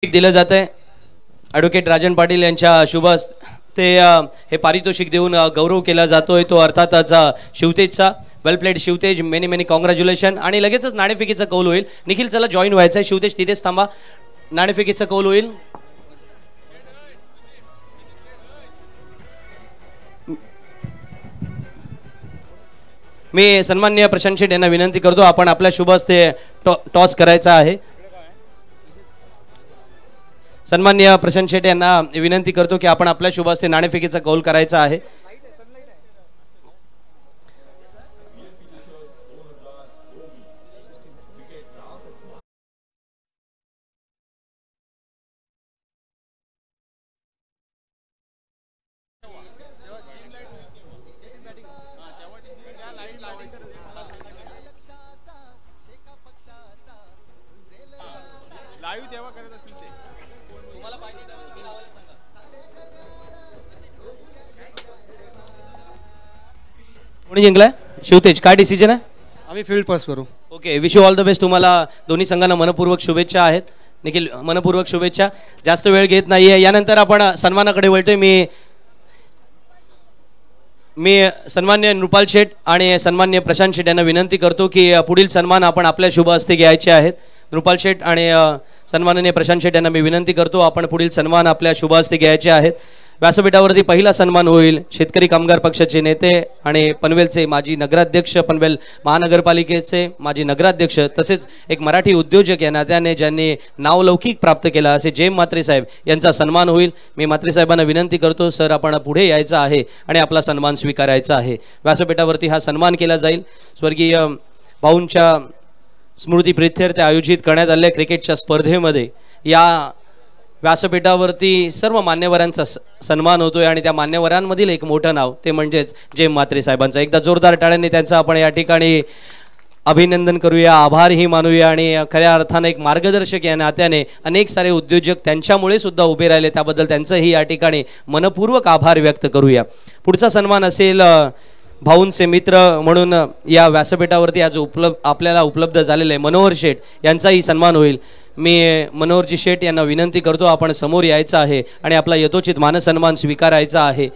दिलं जात आहे। ॲडव्होकेट राजन पाटील यांच्या शुभ हस्ते हे पारितोषिक देऊन गौरव केला जातोय, तो अर्थातच शिवतेजचा। Well played Shivtej, many many congratulation. आणि लगेचच नाणेफेकीचा कौल होईल। निखिल चला जॉईन व्हायचं आहे, शिवतेज तिथेच थांबा, नाणेफेकीचा कौल होईल। मी सन्माननीय प्रशांत शेट यांना विनंती करतो, आपण आपल्या शुभ हस्ते टॉस करायचा आहे। सन्माननीय प्रशांत शेट यांना विनंती करतो की आपण आपल्या शुभ हस्ते नाणेफेकीचा कौल करायचा आहे। कोणी जिंकलाय? शिवतेज। काय डिसिजन आहे? आम्ही फील्ड पास करू। Okay, wish you all the best. तुम्हाला दोन्ही संघांना मनपूर्वक शुभेच्छा आहेत। निखिल मनपूर्वक शुभेच्छा। जास्त वेळ घेत नाहीये, यानंतर आपण सन्मानाकडे वळतोय। मी सन्मान्य नृपाल शेठ आणि सन्मान्य प्रशांत शेठ यांना विनंती करतो की पुढील सन्मान आपण आपल्या शुभ हस्ते घ्यायचे आहेत। नृपाल शेठ आणि सन्माननीय प्रशांत शेठ यांना मी विनंती करतो, आपण पुढील सन्मान आपल्या शुभ हस्ते घ्यायचे आहेत। व्यासपीठावरती पहिला सन्मान होईल शेतकरी कामगार पक्षाचे नेते आणि पनवेलचे माजी नगराध्यक्ष, पनवेल महानगरपालिकेचे माजी नगराध्यक्ष, तसेच एक मराठी उद्योजक या नात्याने ज्यांनी नावलौकिक प्राप्त केला असे जयम म्हात्रे साहेब यांचा सन्मान होईल। मी म्हात्रे साहेबांना विनंती करतो, सर आपण पुढे यायचं आहे आणि आपला सन्मान स्वीकारायचा आहे। व्यासपीठावरती हा सन्मान केला जाईल। स्वर्गीय भाऊंच्या स्मृती प्रित्यर्थ आयोजित करण्यात आलेल्या क्रिकेटच्या स्पर्धेमध्ये या व्यासपीठावरती सर्व मान्यवरांचा सन्मान होतोय आणि त्या मान्यवरांमधील एक मोठं नाव ते म्हणजेच जयम म्हात्रे साहेबांचं। एकदा जोरदार टाळ्यांनी त्यांचं आपण या ठिकाणी अभिनंदन करूया, आभारही मानूया आणि खऱ्या अर्थाने एक मार्गदर्शक या नात्याने अनेक सारे उद्योजक त्यांच्यामुळे सुद्धा उभे राहिले, त्याबद्दल त्यांचंही या ठिकाणी मनपूर्वक आभार व्यक्त करूया। पुढचा सन्मान असेल भाऊंचे मित्र म्हणून या व्यासपीठावरती आज आपल्याला उपलब्ध झालेले मनोहर शेठ यांचाही सन्मान होईल। मी मनोहरजी शेठ यांना विनंती करतो, आपण समोर यायचं आहे आणि आपला यथोचित मानसन्मान स्वीकारायचा आहे।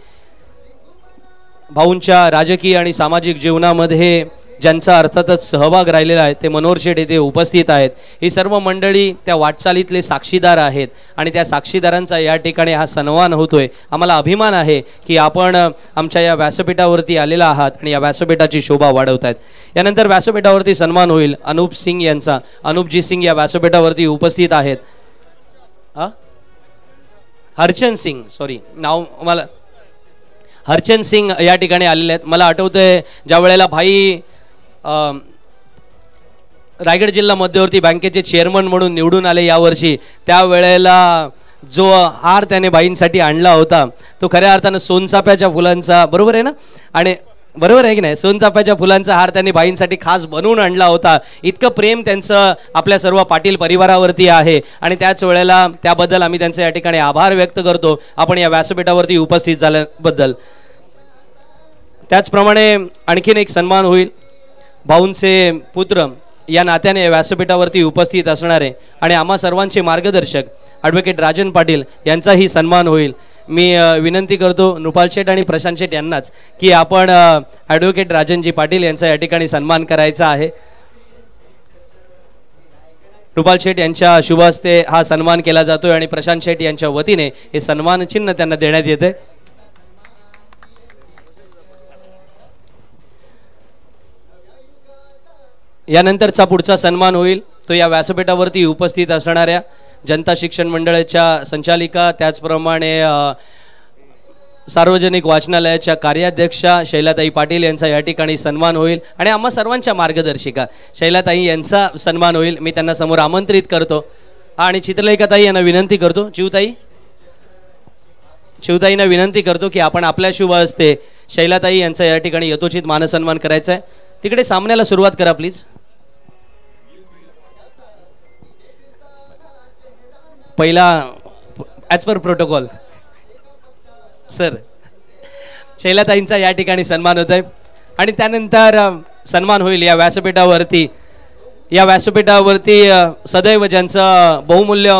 भाऊंच्या राजकीय आणि सामाजिक जीवनामध्ये ज्यांचा अर्थातच सहभाग राहिलेला आहे ते मनोहर शेठ येथे उपस्थित आहेत। ही सर्व मंडळी त्या वाटचालीतले साक्षीदार आहेत आणि त्या साक्षीदारांचा या ठिकाणी हा सन्मान होतोय। आम्हाला अभिमान आहे की आपण आमच्या या व्यासपीठावरती आलेला आहात आणि या व्यासपीठाची शोभा वाढवतायत। यानंतर व्यासपीठावरती सन्मान होईल अनुप सिंग यांचा। अनुपजी सिंग या व्यासपीठावरती उपस्थित आहेत। हरचंद सिंग, सॉरी नाव मला हरचंद सिंग या ठिकाणी आलेले आहेत। मला आठवतंय ज्या वेळेला भाई रायगड जिल्हा मध्यवर्ती बँकेचे चेअरमन म्हणून निवडून आले यावर्षी, त्यावेळेला जो हार त्याने भाईंसाठी आणला होता तो खऱ्या अर्थानं सोनचाफ्याच्या फुलांचा, बरोबर आहे ना? आणि बरोबर आहे की नाही? सोनचाफ्याच्या फुलांचा हार त्यांनी भाईंसाठी खास बनवून आणला होता। इतकं प्रेम त्यांचं आपल्या सर्व पाटील परिवारावरती आहे आणि त्याच वेळेला त्याबद्दल आम्ही त्यांचे या ठिकाणी आभार व्यक्त करतो, आपण या व्यासपीठावरती उपस्थित झाल्याबद्दल। त्याचप्रमाणे आणखीन एक सन्मान होईल भाऊंचे पुत्र या नात्याने व्यासपीठावरती उपस्थित असणारे आणि आम्हा सर्वांचे मार्गदर्शक ॲडव्होकेट राजन पाटील यांचाही सन्मान होईल। मी विनंती करतो नृपाल शेठ आणि प्रशांत शेठ यांनाच की आपण ॲडव्होकेट राजनजी पाटील यांचा या ठिकाणी सन्मान करायचा आहे। नृपाल शेठ यांच्या शुभ हस्ते हा सन्मान केला जातोय आणि प्रशांत शेठ यांच्या वतीने हे सन्मान चिन्ह त्यांना देण्यात येते। यानंतरचा पुढचा सन्मान होईल तो या व्यासपीठावरती उपस्थित असणाऱ्या जनता शिक्षण मंडळाच्या संचालिका, त्याचप्रमाणे सार्वजनिक वाचनालयाच्या कार्याध्यक्षा शैलाताई पाटील यांचा या ठिकाणी सन्मान होईल आणि आम्हा सर्वांच्या मार्गदर्शिका शैलाताई यांचा सन्मान होईल। मी त्यांना समोर आमंत्रित करतो आणि चित्रलेखाताई यांना विनंती करतो, शिवताईंना विनंती करतो की आपण आपल्या शुभ हस्ते शैलाताई यांचा या ठिकाणी यथोचित मानसन्मान करायचा आहे। तिकडे सामन्याला सुरुवात करा प्लीज। पहिला ॲज पर प्रोटोकॉल सर शैलाताईंचा या ठिकाणी सन्मान होतोय आणि त्यानंतर सन्मान होईल या व्यासपीठावरती सदैव ज्यांचं बहुमूल्य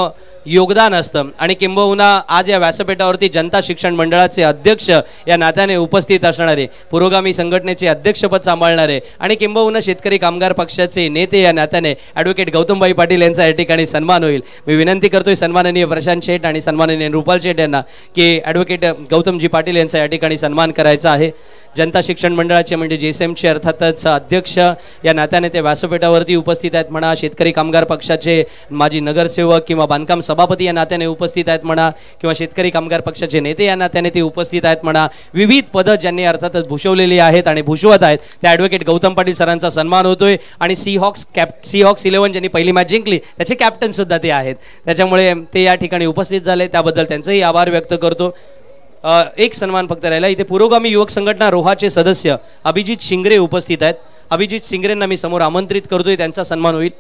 योगदान असतं आणि किंबहुना आज या व्यासपीठावरती जनता शिक्षण मंडळाचे अध्यक्ष या नात्याने उपस्थित असणारे, पुरोगामी संघटनेचे अध्यक्षपद सांभाळणारे आणि किंबहुना शेतकरी कामगार पक्षाचे नेते या नात्याने ॲडव्होकेट गौतमभाई पाटील यांचा या ठिकाणी सन्मान होईल। मी विनंती करतोय सन्माननीय प्रशांत शेठ आणि सन्माननीय रुपाल शेठ यांना की ॲडव्होकेट गौतमजी पाटील यांचा या ठिकाणी सन्मान करायचा आहे। जनता शिक्षण मंडळाचे म्हणजे JSMचे अर्थातच अध्यक्ष या नात्याने ते व्यासपीठावरती उपस्थित आहेत म्हणा, शेतकरी कामगार पक्षाचे माजी नगरसेवक किंवा बांधकाम सभापती या नात्याने उपस्थित आहेत म्हणा, किंवा शेतकरी कामगार पक्षाचे नेते या नात्याने ते उपस्थित आहेत म्हणा, विविध पदं ज्यांनी अर्थातच भूषवलेली आहेत आणि भूषवत आहेत त्या ॲडव्होकेट गौतम पाटील सरांचा सन्मान होतोय। आणि सीहॉक्स 11 ज्यांनी पहिली मॅच जिंकली त्याचे कॅप्टन सुद्धा ते आहेत, त्याच्यामुळे ते या ठिकाणी उपस्थित झाले, त्याबद्दल त्यांचंही आभार व्यक्त करतो। एक सन्मान फक्त राहिला, इथे पुरोगामी युवक संघटना रोहाचे सदस्य अभिजित शिंगरे उपस्थित आहेत। अभिजित शिंगरेंना मी समोर आमंत्रित करतोय, त्यांचा सन्मान होईल।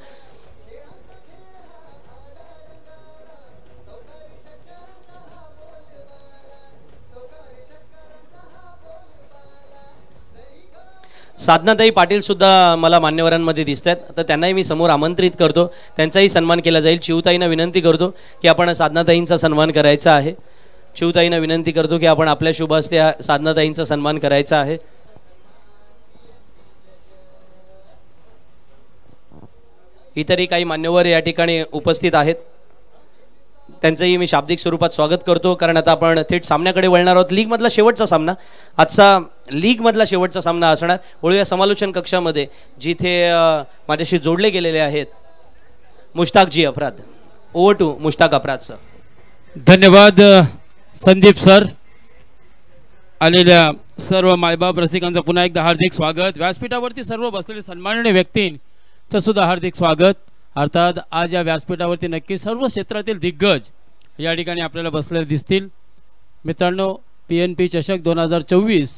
साधनाताई पाटील सुद्धा मला मान्यवरांमध्ये दिसत आहेत, तर त्यांनाही मी समोर आमंत्रित करतो, त्यांचाही सन्मान केला जाईल। चिवताईंना विनंती करतो की आपण साधनाताईंचा सन्मान करायचा आहे। चिवताईंना विनंती करतो की आपण आपल्या शुभ हस्ते साधनाताईंचा सन्मान करायचा आहे। इतरही काही मान्यवर या ठिकाणी उपस्थित आहेत, त्यांचंही मी शाब्दिक स्वरूपात स्वागत करतो। कारण आता आपण थेट सामन्याकडे वळणार आहोत। लीग मधला शेवटचा सामना, आजचा लीग मधला शेवटचा सामना असणार। वळूया समालोचन कक्षामध्ये, जिथे माझ्याशी जोडले गेलेले आहेत मुश्ताकजी अफराद। ओव्हर टू मुश्ताक अफराद सर। धन्यवाद संदीप सर। आलेल्या सर्व मायबाप रसिकांचं पुन्हा एकदा हार्दिक स्वागत। व्यासपीठावरती सर्व बसलेले सन्माननीय व्यक्तींचं सुद्धा हार्दिक स्वागत। अर्थात आज या व्यासपीठावरती नक्की सर्व क्षेत्रातील दिग्गज या ठिकाणी आपल्याला बसलेले दिसतील। मित्रांनो, PNP चषक 2024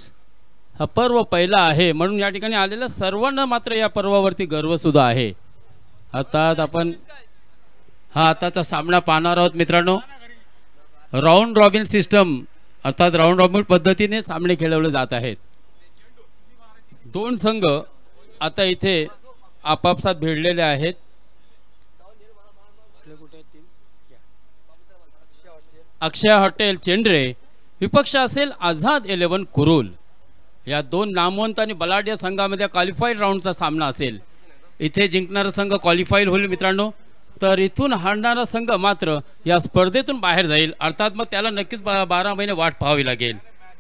हा पर्व पहिला आहे, म्हणून या ठिकाणी आलेल्या सर्वांना मात्र या पर्वावरती गर्व सुद्धा आहे। अर्थात आपण आताचा सामना पाहणार आहोत मित्रांनो। राउंड रॉबिन सिस्टम अर्थात राउंड रॉबिन पद्धतीने सामने खेळवले जात आहेत। दोन संघ आता इथे आपापसात भिडलेले आहेत। अक्षय हॉटेल चेंड्रे विपक्ष असेल आझाद 11 कुरुल। या दोन नामवंत आणि बलाढ्य संघामध्ये क्वालिफाईड राऊंडचा सामना असेल। इथे जिंकणारा संघ क्वालिफाईड होईल मित्रांनो, तर इथून हारणारा संघ मात्र या स्पर्धेतून बाहेर जाईल। अर्थात मग त्याला नक्कीच 12 महिने वाट पाहावी लागेल।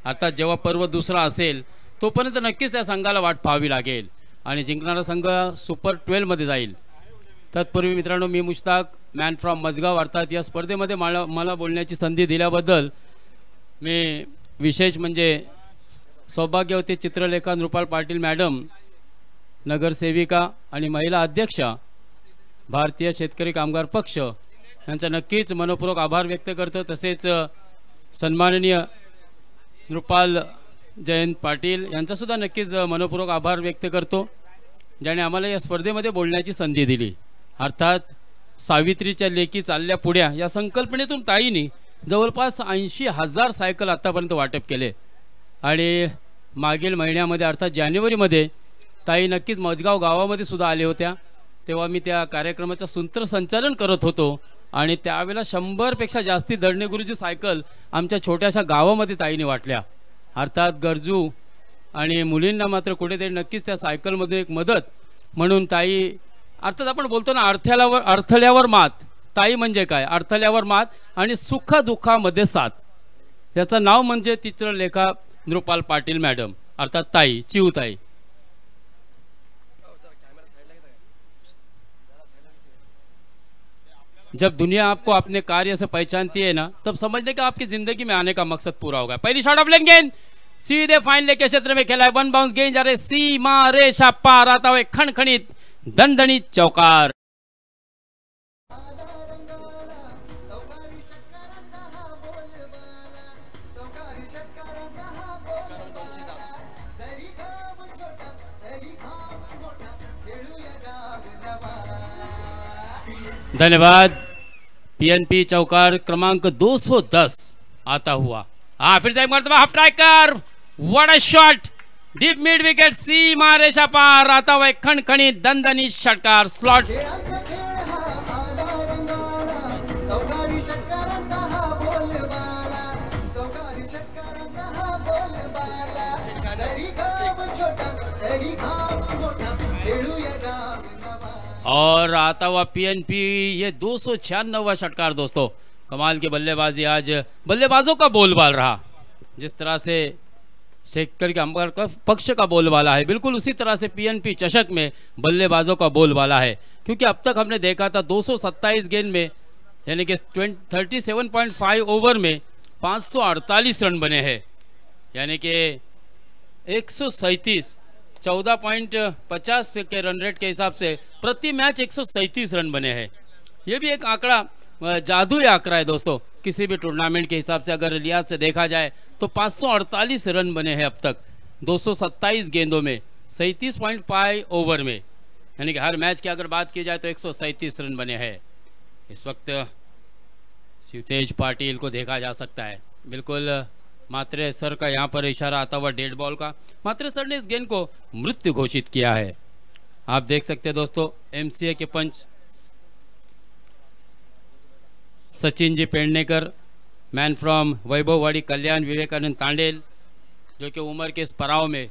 अर्थात जेव्हा पर्व दुसरा असेल तोपर्यंत नक्कीच त्या संघाला वाट पाहावी लागेल आणि जिंकणारा संघ सुपर 12 मध्ये जाईल। तत्पूर्वी मित्रांनो, मी मुश्ताक मॅन फ्रॉम मजगाव अर्थात या स्पर्धेमध्ये मला बोलण्याची संधी दिल्याबद्दल मी विशेष म्हणजे सौभाग्यवती चित्रलेखा रुपाल पाटील मॅडम, नगरसेविका आणि महिला अध्यक्षा भारतीय शेतकरी कामगार पक्ष यांचा नक्कीच मनपूर्वक आभार व्यक्त करतो। तसेच सन्माननीय रुपाल जयंत पाटील यांचा सुद्धा नक्कीच मनपूर्वक आभार व्यक्त करतो, ज्याने आम्हाला या स्पर्धेमध्ये बोलण्याची संधी दिली। अर्थात सावित्रीच्या लेकी चालल्या पुढ्या या संकल्पनेतून ताईंनी जवळपास 80,000 सायकल आतापर्यंत वाटप केले आणि मागील महिन्यामध्ये अर्थात जानेवारीमध्ये ताई नक्कीच मजगाव गावामध्ये सुद्धा आले होत्या। तेव्हा मी त्या कार्यक्रमाचं सूत्रसंचालन करत होतो आणि त्यावेळेला 100 पेक्षा जास्ती दडणे गुरुजी सायकल आमच्या छोट्याशा गावामध्ये ताईने वाटल्या। अर्थात गरजू आणि मुलींना मात्र कुठेतरी नक्कीच त्या सायकलमध्ये एक मदत म्हणून ताई, अर्थात आपण बोलतो ना अडथळ्यावर मात, ताई म्हणजे काय, अडथळ्यावर मात आणि सुखदुःखामध्ये साथ, याचं नाव म्हणजे चित्रलेखा रुपाल पाटील मॅडम अर्थात ताई, चिवताई। जब दुनिया आपको अपने कार्य से पहचानती है ना, तब समझने का आपकी जिंदगी में आने का मकसद पूरा होगा। पहली शॉट ऑफ लेन गेंद सीधे फाइन लेग के क्षेत्र में खेला है, वन बाउंस गेंद जा रहे सीमा रेखा पार आता हुए खनखनित दणदणीत चौकार। धन्यवाद। PNP चौकार क्रमांक 210 आता हुआ। फिर से एक मरतबा half striker, what a shot, deep mid wicket, सीमा रेखा पार आता हुआ खनखनी दंदनी षटकार। स्लॉट और आता हुआ पीएनपी, ये 296वां षटकार दोस्तों। कमाल की बल्लेबाजी आज बल्लेबाजों का बोलबाल रहा। जिस तरह से शेखर के अंपायर का पक्ष का बोलबाला है, बिल्कुल उसी तरह से पीएनपी चषक में बल्लेबाजों का बोलबाला है। क्योंकि अब तक हमने देखा था 227 गेंद में, यानी कि 37.5 ओवर में 548 रन बने हैं, यानी कि 137 14.50 के रन रेट के हिसाब से प्रति मैच 137 रन बने हैं। ये भी एक आंकड़ा, जादुई आंकड़ा है दोस्तों किसी भी टूर्नामेंट के हिसाब से। अगर लिहाज से देखा जाए तो 548 रन बने हैं अब तक 227 गेंदों में 37.5 ओवर में, यानी कि हर मैच की अगर बात की जाए तो 137 रन बने हैं। इस वक्त शिवतेज पाटिल को देखा जा सकता है, बिल्कुल मात्रे सर का यहाँ पर इशारा आता हुआ डेड बॉल का। मात्रे सर ने इस गेंद को मृत्यु घोषित किया है। आप देख सकते हैं दोस्तों एमसीए के पंच सचिन जी पेडनेकर, मैन फ्रॉम वैभववाड़ी कल्याण विवेकानंद तांडेल, जो कि उम्र के इस पड़ाव में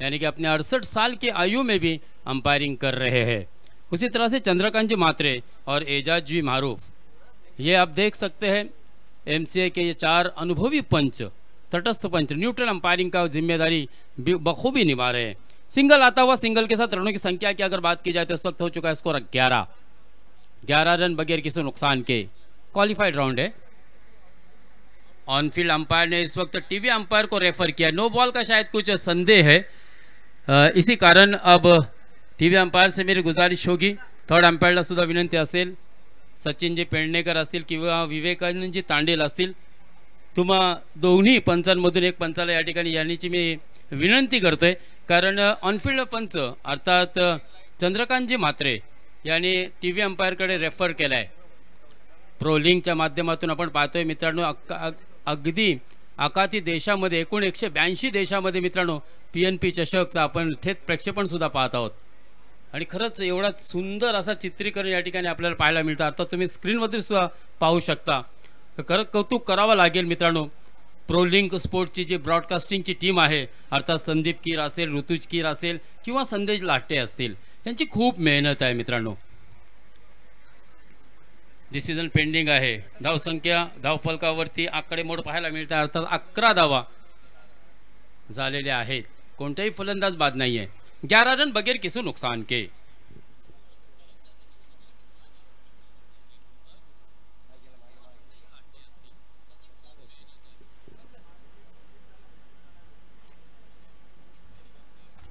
यानी कि अपने 68 साल की आयु में भी अंपायरिंग कर रहे हैं। उसी तरह से चंद्रकांत जी मात्रे और एजाज जी मारूफ, ये आप देख सकते हैं एमसीए के ये 4 अनुभवी पंच, तटस्थ पंच, न्यूट्रल अंपायरिंग का जिम्मेदारी बखूबी निभा रहे हैं। सिंगल आता हुआ, सिंगल के साथ रनों की संख्या की अगर बात की जाए तो इस वक्त हो चुका है स्कोर 11 रन बगैर किसी नुकसान के। क्वालिफाइड राउंड है। ऑन फील्ड अंपायर ने इस वक्त टीवी अंपायर को रेफर किया। नो बॉल का शायद कुछ संदेह है, इसी कारण अब टीवी अंपायर से मेरी गुजारिश होगी, थर्ड अंपायरला सुद्धा विनंती असेल, सचिन जी पेडनेकर असतील किंवा विवेकानंद जी तांडेल असतील, तुम्हा दोन्ही पंचांमधून एक पंचाला या ठिकाणी येण्याची मी विनंती करतोय। कारण ऑनफील्ड पंच अर्थात चंद्रकांतजी म्हात्रे यांनी टीव्ही अंपायरकडे रेफर केलाय। प्रो लिंकच्या माध्यमातून आपण पाहतोय मित्रांनो, अगदी आखाती देशामध्ये एकूण 182 देशामध्ये मित्रांनो पीएनपी चषक आपण थेट प्रक्षेपण सुद्धा पाहत आहोत। आणि खरंच एवढा सुंदर असा चित्रीकरण या ठिकाणी आपल्याला पाहायला मिळतं। आता तुम्ही स्क्रीनवरती सुद्धा पाहू शकता। खरं कौतुक करावं लागेल मित्रांनो, प्रो लिंक स्पोर्टची जी ब्रॉडकास्टिंगची टीम आहे, अर्थात संदीप कीर असेल, ऋतुज कीर असेल किंवा संदेश लाटे असतील, यांची खूप मेहनत आहे मित्रांनो। डिसिजन पेंडिंग आहे। धावसंख्या धावफलकावरती आकडेमोड पाहायला मिळते, अर्थात 11 धावा झालेले आहेत, कोणताही फलंदाज बाद नाही आहे। 11 रन बगैर किसी नुकसान के।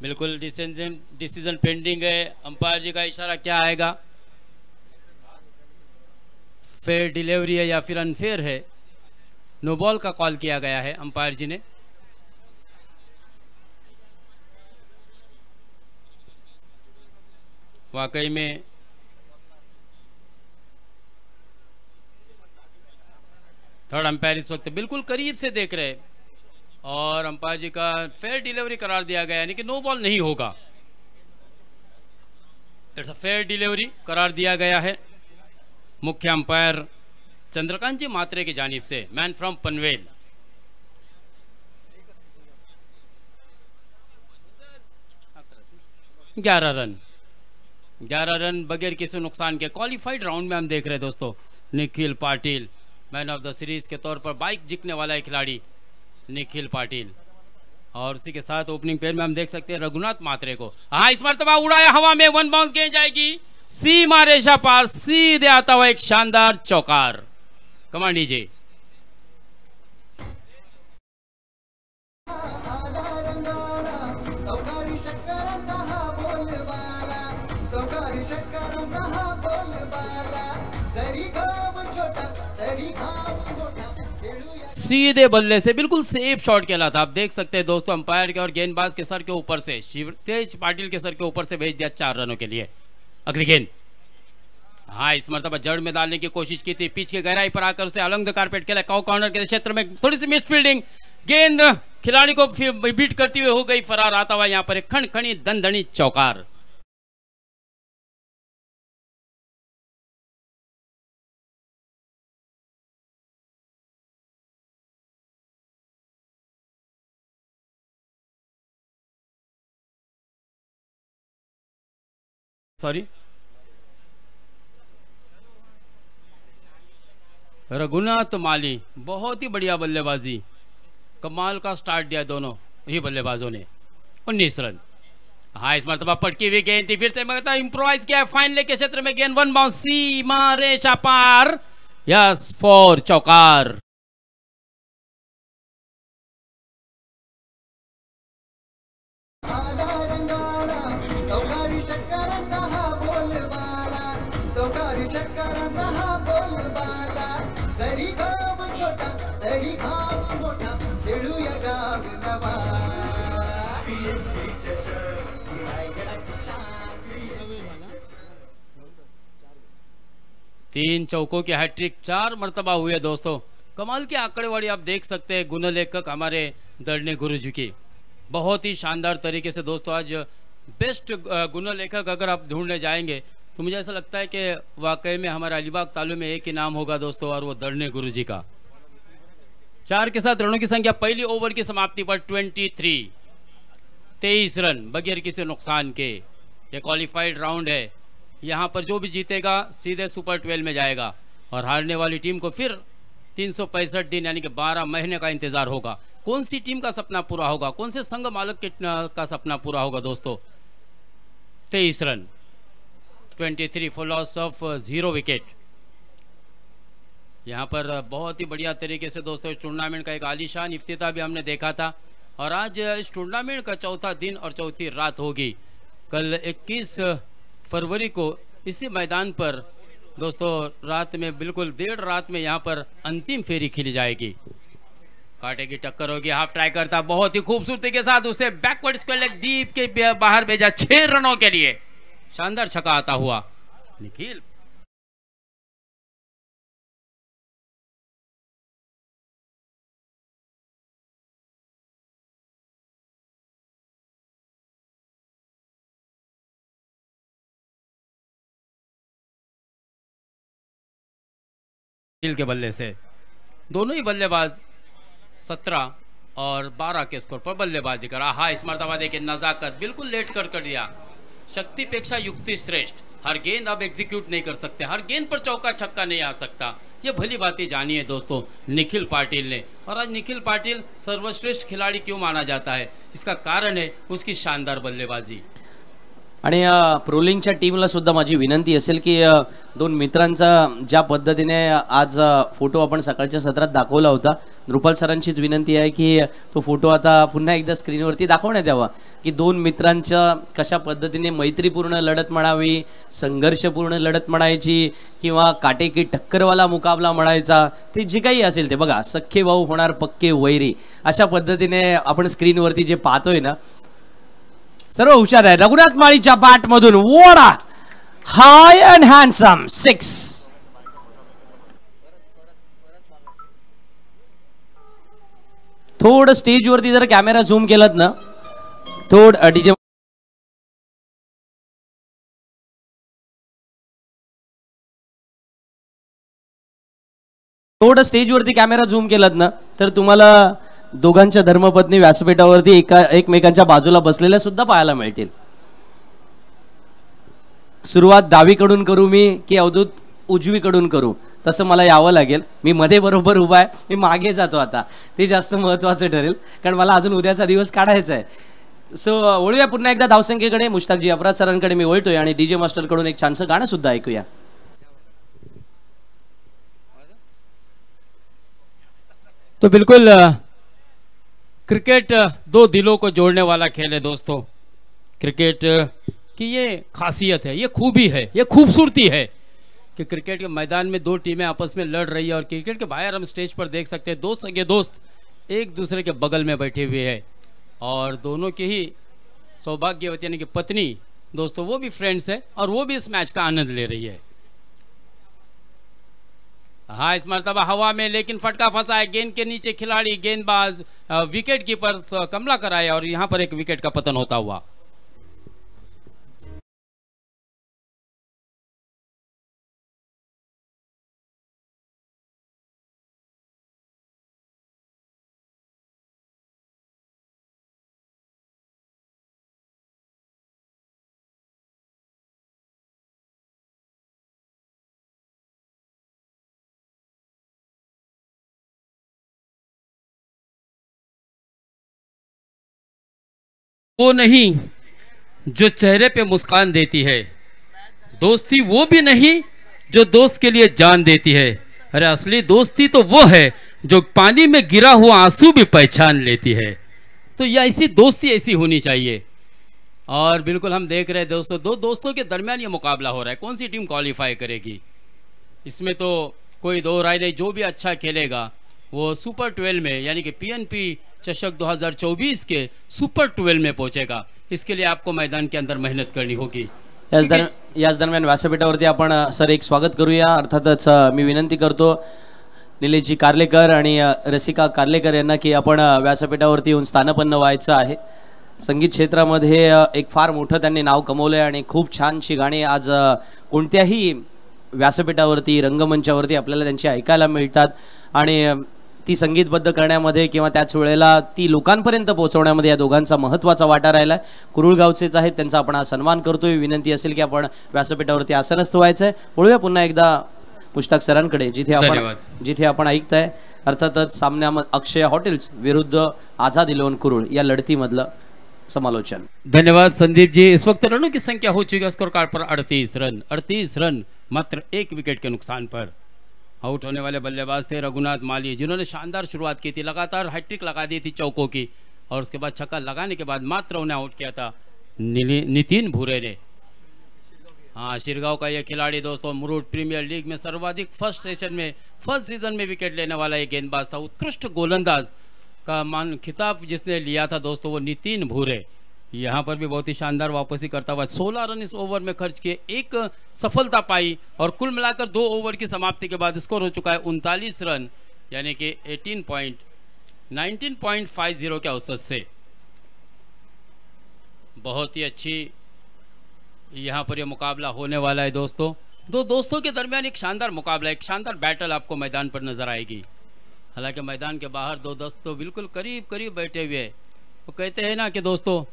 बिल्कुल डिसीजन पेंडिंग है। अंपायर जी का इशारा क्या आएगा, फेयर डिलीवरी है या फिर अनफेयर है। नो बॉल का कॉल किया गया है अंपायर जी ने। वाकई में थर्ड अंपायर इस वक्त बिल्कुल करीब से देख रहे और अंपायर जी का फेयर डिलीवरी करार दिया गया, यानी कि नो बॉल नहीं होगा। इट्स अ फेयर डिलीवरी करार दिया गया है मुख्य अंपायर चंद्रकांत जी मात्रे की जानिब से, मैन फ्रॉम पनवेल। ग्यारह रन बगैर किसी नुकसान के। क्वालिफाइड राउंड में हम देख रहे हैं दोस्तों, Nikhil Patil man of the series के तौर पर बाइक जीतने वाला एक खिलाड़ी निखिल पाटिल, और उसी के साथ ओपनिंग पेयर में हम देख सकते हैं रघुनाथ मात्रे को। हाँ, इस मरतबा उड़ाया हवा में, 1 बाउंस गेंद जाएगी सीमा रेखा पार, सीधे आता हुआ एक शानदार चौकार। Command DJ. सीधे बल्ले से बिल्कुल सेफ शॉट खेला था। आप देख सकते हैं दोस्तों अंपायर के और गेंदबाज के सर के ऊपर से, शिवतेज पाटिल के सर के ऊपर से भेज दिया 4 रनों के लिए। अगली गेंद, हाँ इस मरतबा जड़ में डालने की कोशिश की थी, पिच की गहराई पर आकर उसे अलंग द कारपेट खेला। कॉर्नर के क्षेत्र में थोड़ी सी मिस फील्डिंग, गेंद खिलाड़ी को बीट करती हुई हो गई फरार। आता हुआ यहाँ पर एक खनखनी दनदनी चौकार। सॉरी, रघुनाथ माली, बहुत ही बढ़िया बल्लेबाजी, कमाल का स्टार्ट दिया दोनों ही बल्लेबाजों ने। 19 रन। हाँ, इस मरतबा पटकी हुई गेंद थी, फिर से मगता इंप्रोवाइज किया फाइनल के क्षेत्र में गेंद, वन बाउंस, सीमा रेखा पार, यस फॉर चौकार। तीन चौकों की हैट्रिक 4 मरतबा हुई है दोस्तों। कमाल की आंकड़ेवाड़ी आप देख सकते हैं गुणलेखक हमारे दर्ने गुरुजी की, बहुत ही शानदार तरीके से दोस्तों। आज बेस्ट गुणलेखक अगर आप ढूंढने जाएंगे तो मुझे ऐसा लगता है कि वाकई में हमारे अलीबाग तालु में एक ही नाम होगा दोस्तों, और वो दर्ने गुरुजी का। 4 के साथ रनों की संख्या पहली ओवर की समाप्ति पर 23 रन बगैर किसी नुकसान के। ये क्वालिफाइड राउंड है, यहाँ पर जो भी जीतेगा सीधे सुपर 12 में जाएगा, और हारने वाली टीम को फिर 365 दिन यानी कि 12 महीने का इंतजार होगा। कौन सी टीम का सपना पूरा होगा, कौन से संघ मालक का सपना पूरा होगा दोस्तों। 23 run, 23 for loss of 0 wicket. यहाँ पर बहुत ही बढ़िया तरीके से दोस्तों इस टूर्नामेंट का एक आलीशान इफ्तिताह भी हमने देखा था, और आज इस टूर्नामेंट का चौथा दिन और चौथी रात होगी। कल 21 फरवरी को इसी मैदान पर दोस्तों रात में, बिल्कुल देर रात में यहाँ पर अंतिम फेरी खेली जाएगी। कांटे की टक्कर होगी, हाफ ट्राई करता बहुत ही खूबसूरती के साथ, उसे बैकवर्ड स्क्वायर लेग डीप के बाहर भेजा 6 रनों के लिए। शानदार छक्का आता हुआ निखिल। के बल्ले से दोनों ही बल्लेबाज 17 और 12 के स्कोर पर बल्लेबाजी करा। हाँ, इस मरतबा देखिए नजाकत बिल्कुल लेट कर दिया। शक्ति पेक्षा युक्ति श्रेष्ठ। हर गेंद आप एग्जीक्यूट नहीं कर सकते, हर गेंद पर चौका छक्का नहीं आ सकता। ये भली बातें जानी है दोस्तों निखिल पाटिल ने। और आज निखिल पाटिल सर्वश्रेष्ठ खिलाड़ी क्यों माना जाता है, इसका कारण है उसकी शानदार बल्लेबाजी। आणि प्रोलिंगच्या टीमला सुद्धा माझी विनंती असेल की दोन मित्रांचा ज्या पद्धतीने आज फोटो आपण सकाळच्या सत्रात दाखवला होता, रुपाल सरांचीच विनंती आहे की तो फोटो आता पुन्हा एकदा स्क्रीनवरती दाखवण्यात यावा, की दोन मित्रांच्या कशा पद्धतीने मैत्रीपूर्ण लढत म्हणावी, संघर्षपूर्ण लढत म्हणायची, किंवा काटेकी टक्करवाला मुकाबला म्हणायचा, ते जे काही असेल ते बघा, सख्खे भाऊ होणार पक्के वैरी, अशा पद्धतीने आपण स्क्रीनवरती जे पाहतोय ना, सर्व हुशार आहे। रघुनाथ माळीच्या बॅट मधून वडा हाय अँड हँडसम 6। थोडं स्टेजवरती जर कॅमेरा झूम केलात ना, थोडं डीजे थोडं स्टेजवरती कॅमेरा झूम केलात ना, तर तुम्हाला दोघांच्या धर्मपत्नी व्यासपीठावरती एकमेकांच्या बाजूला बसलेल्या सुद्धा पाहायला मिळतील। सुरुवात डावीकडून करू मी की अवधूत उजवीकडून करू, तसं मला यावं लागेल। मी मध्ये बरोबर उभा आहे, मी मागे जातो आता, ते जास्त महत्त्वाचं ठरेल, कारण मला अजून उद्याचा दिवस काढायचा आहे। सो वळूया पुन्हा एकदा धावसंख्येकडे। मुश्ताकजी अपराध सरांकडे मी वळतोय आणि डीजे मास्टर कडून एक छानसं गाणं सुद्धा ऐकूया। तो बिल्कुल क्रिकेट दो दिलों को जोड़ने वाला खेल है दोस्तों। क्रिकेट की ये खासियत है, ये खूबी है, ये खूबसूरती है कि क्रिकेट के मैदान में दो टीमें आपस में लड़ रही है, और क्रिकेट के बाहर हम स्टेज पर देख सकते हैं दो सगे दोस्त एक दूसरे के बगल में बैठे हुए हैं, और दोनों की ही सौभाग्यवती यानी कि पत्नी दोस्तों वो भी फ्रेंड्स है, और वो भी इस मैच का आनंद ले रही है। हाँ, इस मरतबा हवा में लेकिन फटका फंसा है, गेंद के नीचे खिलाड़ी, गेंदबाज, विकेट कीपर कमला कराए, और यहाँ पर एक विकेट का पतन होता हुआ। वो नहीं जो चेहरे पे मुस्कान देती है, दोस्ती वो भी नहीं जो दोस्त के लिए जान देती है। अरे असली दोस्ती तो वो है जो पानी में गिरा हुआ आंसू भी पहचान लेती है। तो ये ऐसी दोस्ती ऐसी होनी चाहिए। और बिल्कुल हम देख रहे हैं दोस्तों, दो दोस्तों के दरमियान ये मुकाबला हो रहा है, कौन सी टीम क्वालिफाई करेगी इसमें तो कोई दो राय नहीं। जो भी अच्छा खेलेगा वो सुपर 12 में यानी कि पीएनपी चषक 2024 के सुपर 12 में पहुंचेगा। इसके लिए आपको मैदान के अंदर मेहनत करनी होगी। याच दरम्यान व्यासपीठावरती आपण सर एक स्वागत करूया। अर्थातच मी विनंती करतो निलेशजी कार्लेकर आणि रसिका कार्लेकर यांना की आपण व्यासपीठावरती येऊन स्थानपन्न व्हायचं आहे। संगीत क्षेत्रामध्ये एक फार मोठं त्यांनी नाव कमवलं आहे आणि खूप छानशी गाणी आज कोणत्याही व्यासपीठावरती रंगमंचावरती आपल्याला त्यांची ऐकायला मिळतात आणि ती संगीतबद्ध करण्यामध्ये किंवा त्याच वेळेला ती लोकांपर्यंत पोहोचवण्यामध्ये या दोघांचा महत्त्वाचा वाटा राहिला आहे। कुरुळगावचेच आहेत, त्यांचा आपण हा सन्मान करतोय। विनंती असेल की आपण व्यासपीठावरती आसनस्थ व्हायचं आहे। बोलूया पुन्हा एकदा मुश्ताक सरांकडे जिथे आपण ऐकताय अर्थातच सामन्यामध्ये अक्षय हॉटेल्स विरुद्ध आझाद 11 कुरुळ या लढतीमधलं समालोचन। धन्यवाद संदीप जी। इस वक्त रनों की संख्या हो चुकी है स्कोर कार्ड पर 38 रन मात्र 1 विकेट के नुकसान पर। आउट होने वाले बल्लेबाज थे रघुनाथ माली, जिन्होंने शानदार शुरुआत की थी, लगातार हैट्रिक लगा दी थी चौकों की, और उसके बाद छक्का लगाने के बाद मात्र उन्हें आउट किया था नितिन भूरे ने। हाँ, शिरगांव का यह खिलाड़ी दोस्तों मुरुड प्रीमियर लीग में सर्वाधिक फर्स्ट सीजन में विकेट लेने वाला एक गेंदबाज था। उत्कृष्ट गोलंदाज का खिताब जिसने लिया था दोस्तों वो नितिन भूरे। यहाँ पर भी बहुत ही शानदार वापसी करता हुआ 16 रन इस ओवर में खर्च किए, एक सफलता पाई और कुल मिलाकर 2 ओवर की समाप्ति के बाद स्कोर हो चुका है 39 रन यानी कि 19.50 के औसत से। बहुत ही अच्छी यहाँ पर यह मुकाबला होने वाला है दोस्तों। दो दोस्तों के दरमियान एक शानदार मुकाबला, एक शानदार बैटल आपको मैदान पर नजर आएगी। हालांकि मैदान के बाहर दो दोस्त तो बिल्कुल करीब करीब बैठे हुए। वो कहते हैं ना कि दोस्तों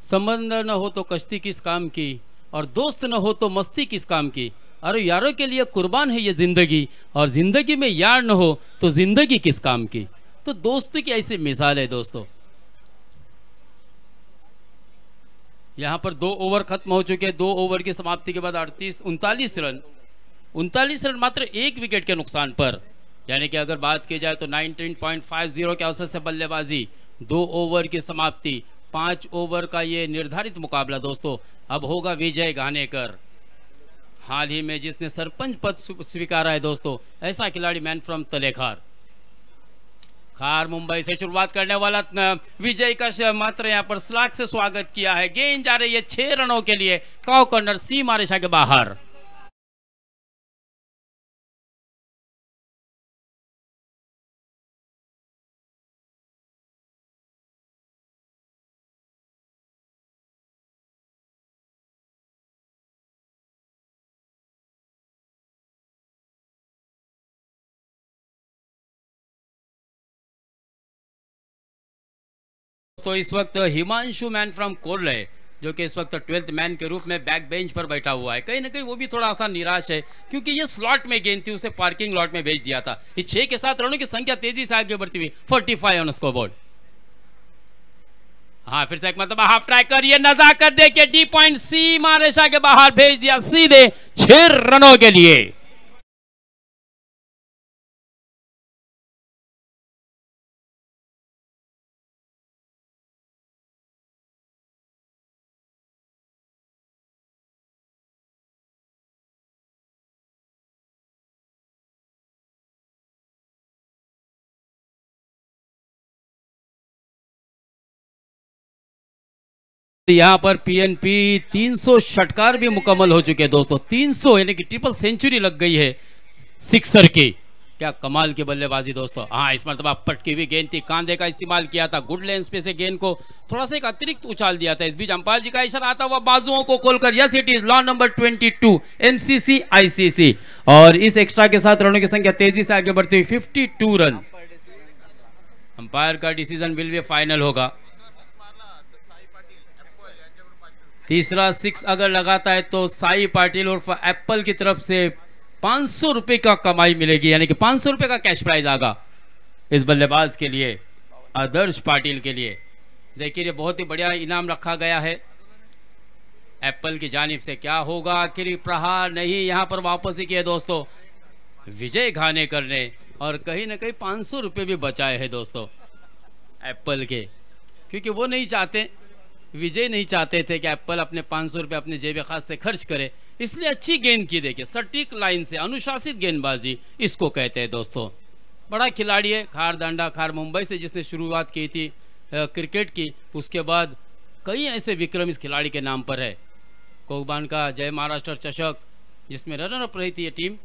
संबंध न हो तो कश्ती किस काम की और दोस्त न हो तो मस्ती किस काम की। अरे यारों के लिए कुर्बान है ये जिंदगी और जिंदगी में यार न हो तो जिंदगी किस काम की। तो दोस्ती की ऐसी मिसाल है दोस्तों। यहां पर 2 ओवर खत्म हो चुके हैं। 2 ओवर की समाप्ति के बाद 39 रन मात्र 1 विकेट के नुकसान पर, यानी कि अगर बात की जाए तो 19.50 के औसत से बल्लेबाजी। 2 ओवर की समाप्ति, 5 ओवर का ये निर्धारित मुकाबला दोस्तों। अब होगा विजय घानेकर, हाल ही में जिसने सरपंच पद स्वीकारा है दोस्तों, ऐसा खिलाड़ी मैन फ्रॉम तलेखार मुंबई से शुरुआत करने वाला विजय का मात्र यहाँ पर स्लाग से स्वागत किया है। गेंद जा रही है 6 रनों के लिए, काउ कॉर्नर सीमा रेखा के बाहर। तो इस वक्त हिमांशु मैन फ्रॉम कोरले जो कि इस वक्त 12th मैन के रूप में बैक बेंच पर बैठा हुआ है, कहीं ना कहीं वो भी थोड़ा सा निराश है क्योंकि ये स्लॉट में गेंद थी, उसे पार्किंग लॉट में भेज दिया था। इस 6 के साथ रनों की संख्या तेजी से आगे बढ़ती हुई 45 ऑन स्कोरबोर्ड। हाँ, फिर से एक मतलब हाफ ट्रैकर, ये नजाकत देखिए डी पॉइंट सीमा रेखा के बाहर भेज दिया सीधे 6 रनों के लिए। यहाँ पर पीएनपी 300 षटकार भी मुकम्मल हो चुके हैं दोस्तों। 300 यानी कि ट्रिपल सेंचुरी लग गई है सिक्सर की। क्या कमाल की बल्लेबाजी दोस्तों। हाँ, इस मरतबा पटकी हुई गेंद थी, कांधे का इस्तेमाल किया था, गुड लेंस पे से गेंद को थोड़ा सा एक अतिरिक्त उछाल दिया था। इस बीच अंपायर जी का इशारा आता हुआ बाजुओं को खोलकर, yes it is law number 22 MCC ICC. और इस एक्स्ट्रा के साथ रनों की संख्या तेजी से आगे बढ़ती हुई 52 रन। अंपायर का डिसीजन विल भी फाइनल होगा। तीसरा 6 अगर लगाता है तो साई पाटिल उर्फ एप्पल की तरफ से 500 रुपए का कमाई मिलेगी, यानी कि 500 रुपए का कैश प्राइज आगा इस बल्लेबाज के लिए, आदर्श पाटिल के लिए। देखिए ये बहुत ही बढ़िया इनाम रखा गया है एप्पल की जानिब से। क्या होगा आखिरी प्रहार? नहीं, यहाँ पर वापस ही किए दोस्तों विजय घाने करने, और कहीं ना कहीं 500 रुपये भी बचाए हैं दोस्तों एप्पल के, क्योंकि वो नहीं चाहते, विजय नहीं चाहते थे कि एप्पल अपने 500 रुपये अपने जेब खास से खर्च करे, इसलिए अच्छी गेंद की। देखिए सटीक लाइन से अनुशासित गेंदबाजी इसको कहते हैं दोस्तों। बड़ा खिलाड़ी है, खार दांडा खार मुंबई से जिसने शुरुआत की थी क्रिकेट की, उसके बाद कई ऐसे विक्रम इस खिलाड़ी के नाम पर है। कोहबान का जय महाराष्ट्र चषक जिसमें रनर अप रही थी ये टीम,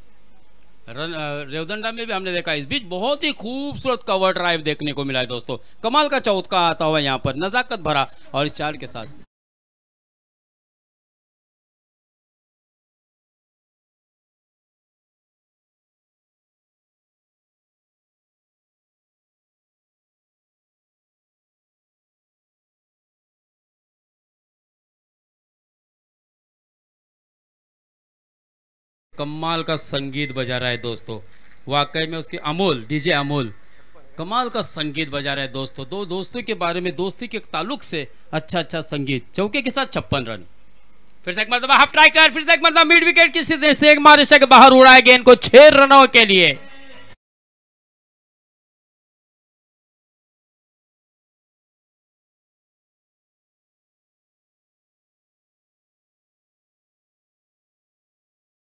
रेवदंडा में भी हमने देखा। इस बीच बहुत ही खूबसूरत कवर ड्राइव देखने को मिला है दोस्तों, कमाल का चौका आता हुआ यहाँ पर नजाकत भरा और इस चाल के साथ। कमाल का संगीत बजा रहा है दोस्तों, वाकई में उसके अमोल डीजे अमोल कमाल का संगीत बजा रहा है दोस्तों। दो दोस्तों के बारे में, दोस्ती के ताल्लुक से अच्छा संगीत। चौके के साथ 56 रन। फिर से एक मरतबा हाफ स्ट्राइकर, फिर से एक मरतबा मिड विकेट की सीधे से एक मारिशा के बाहर उड़ाए गेंद को 6 रनों के लिए।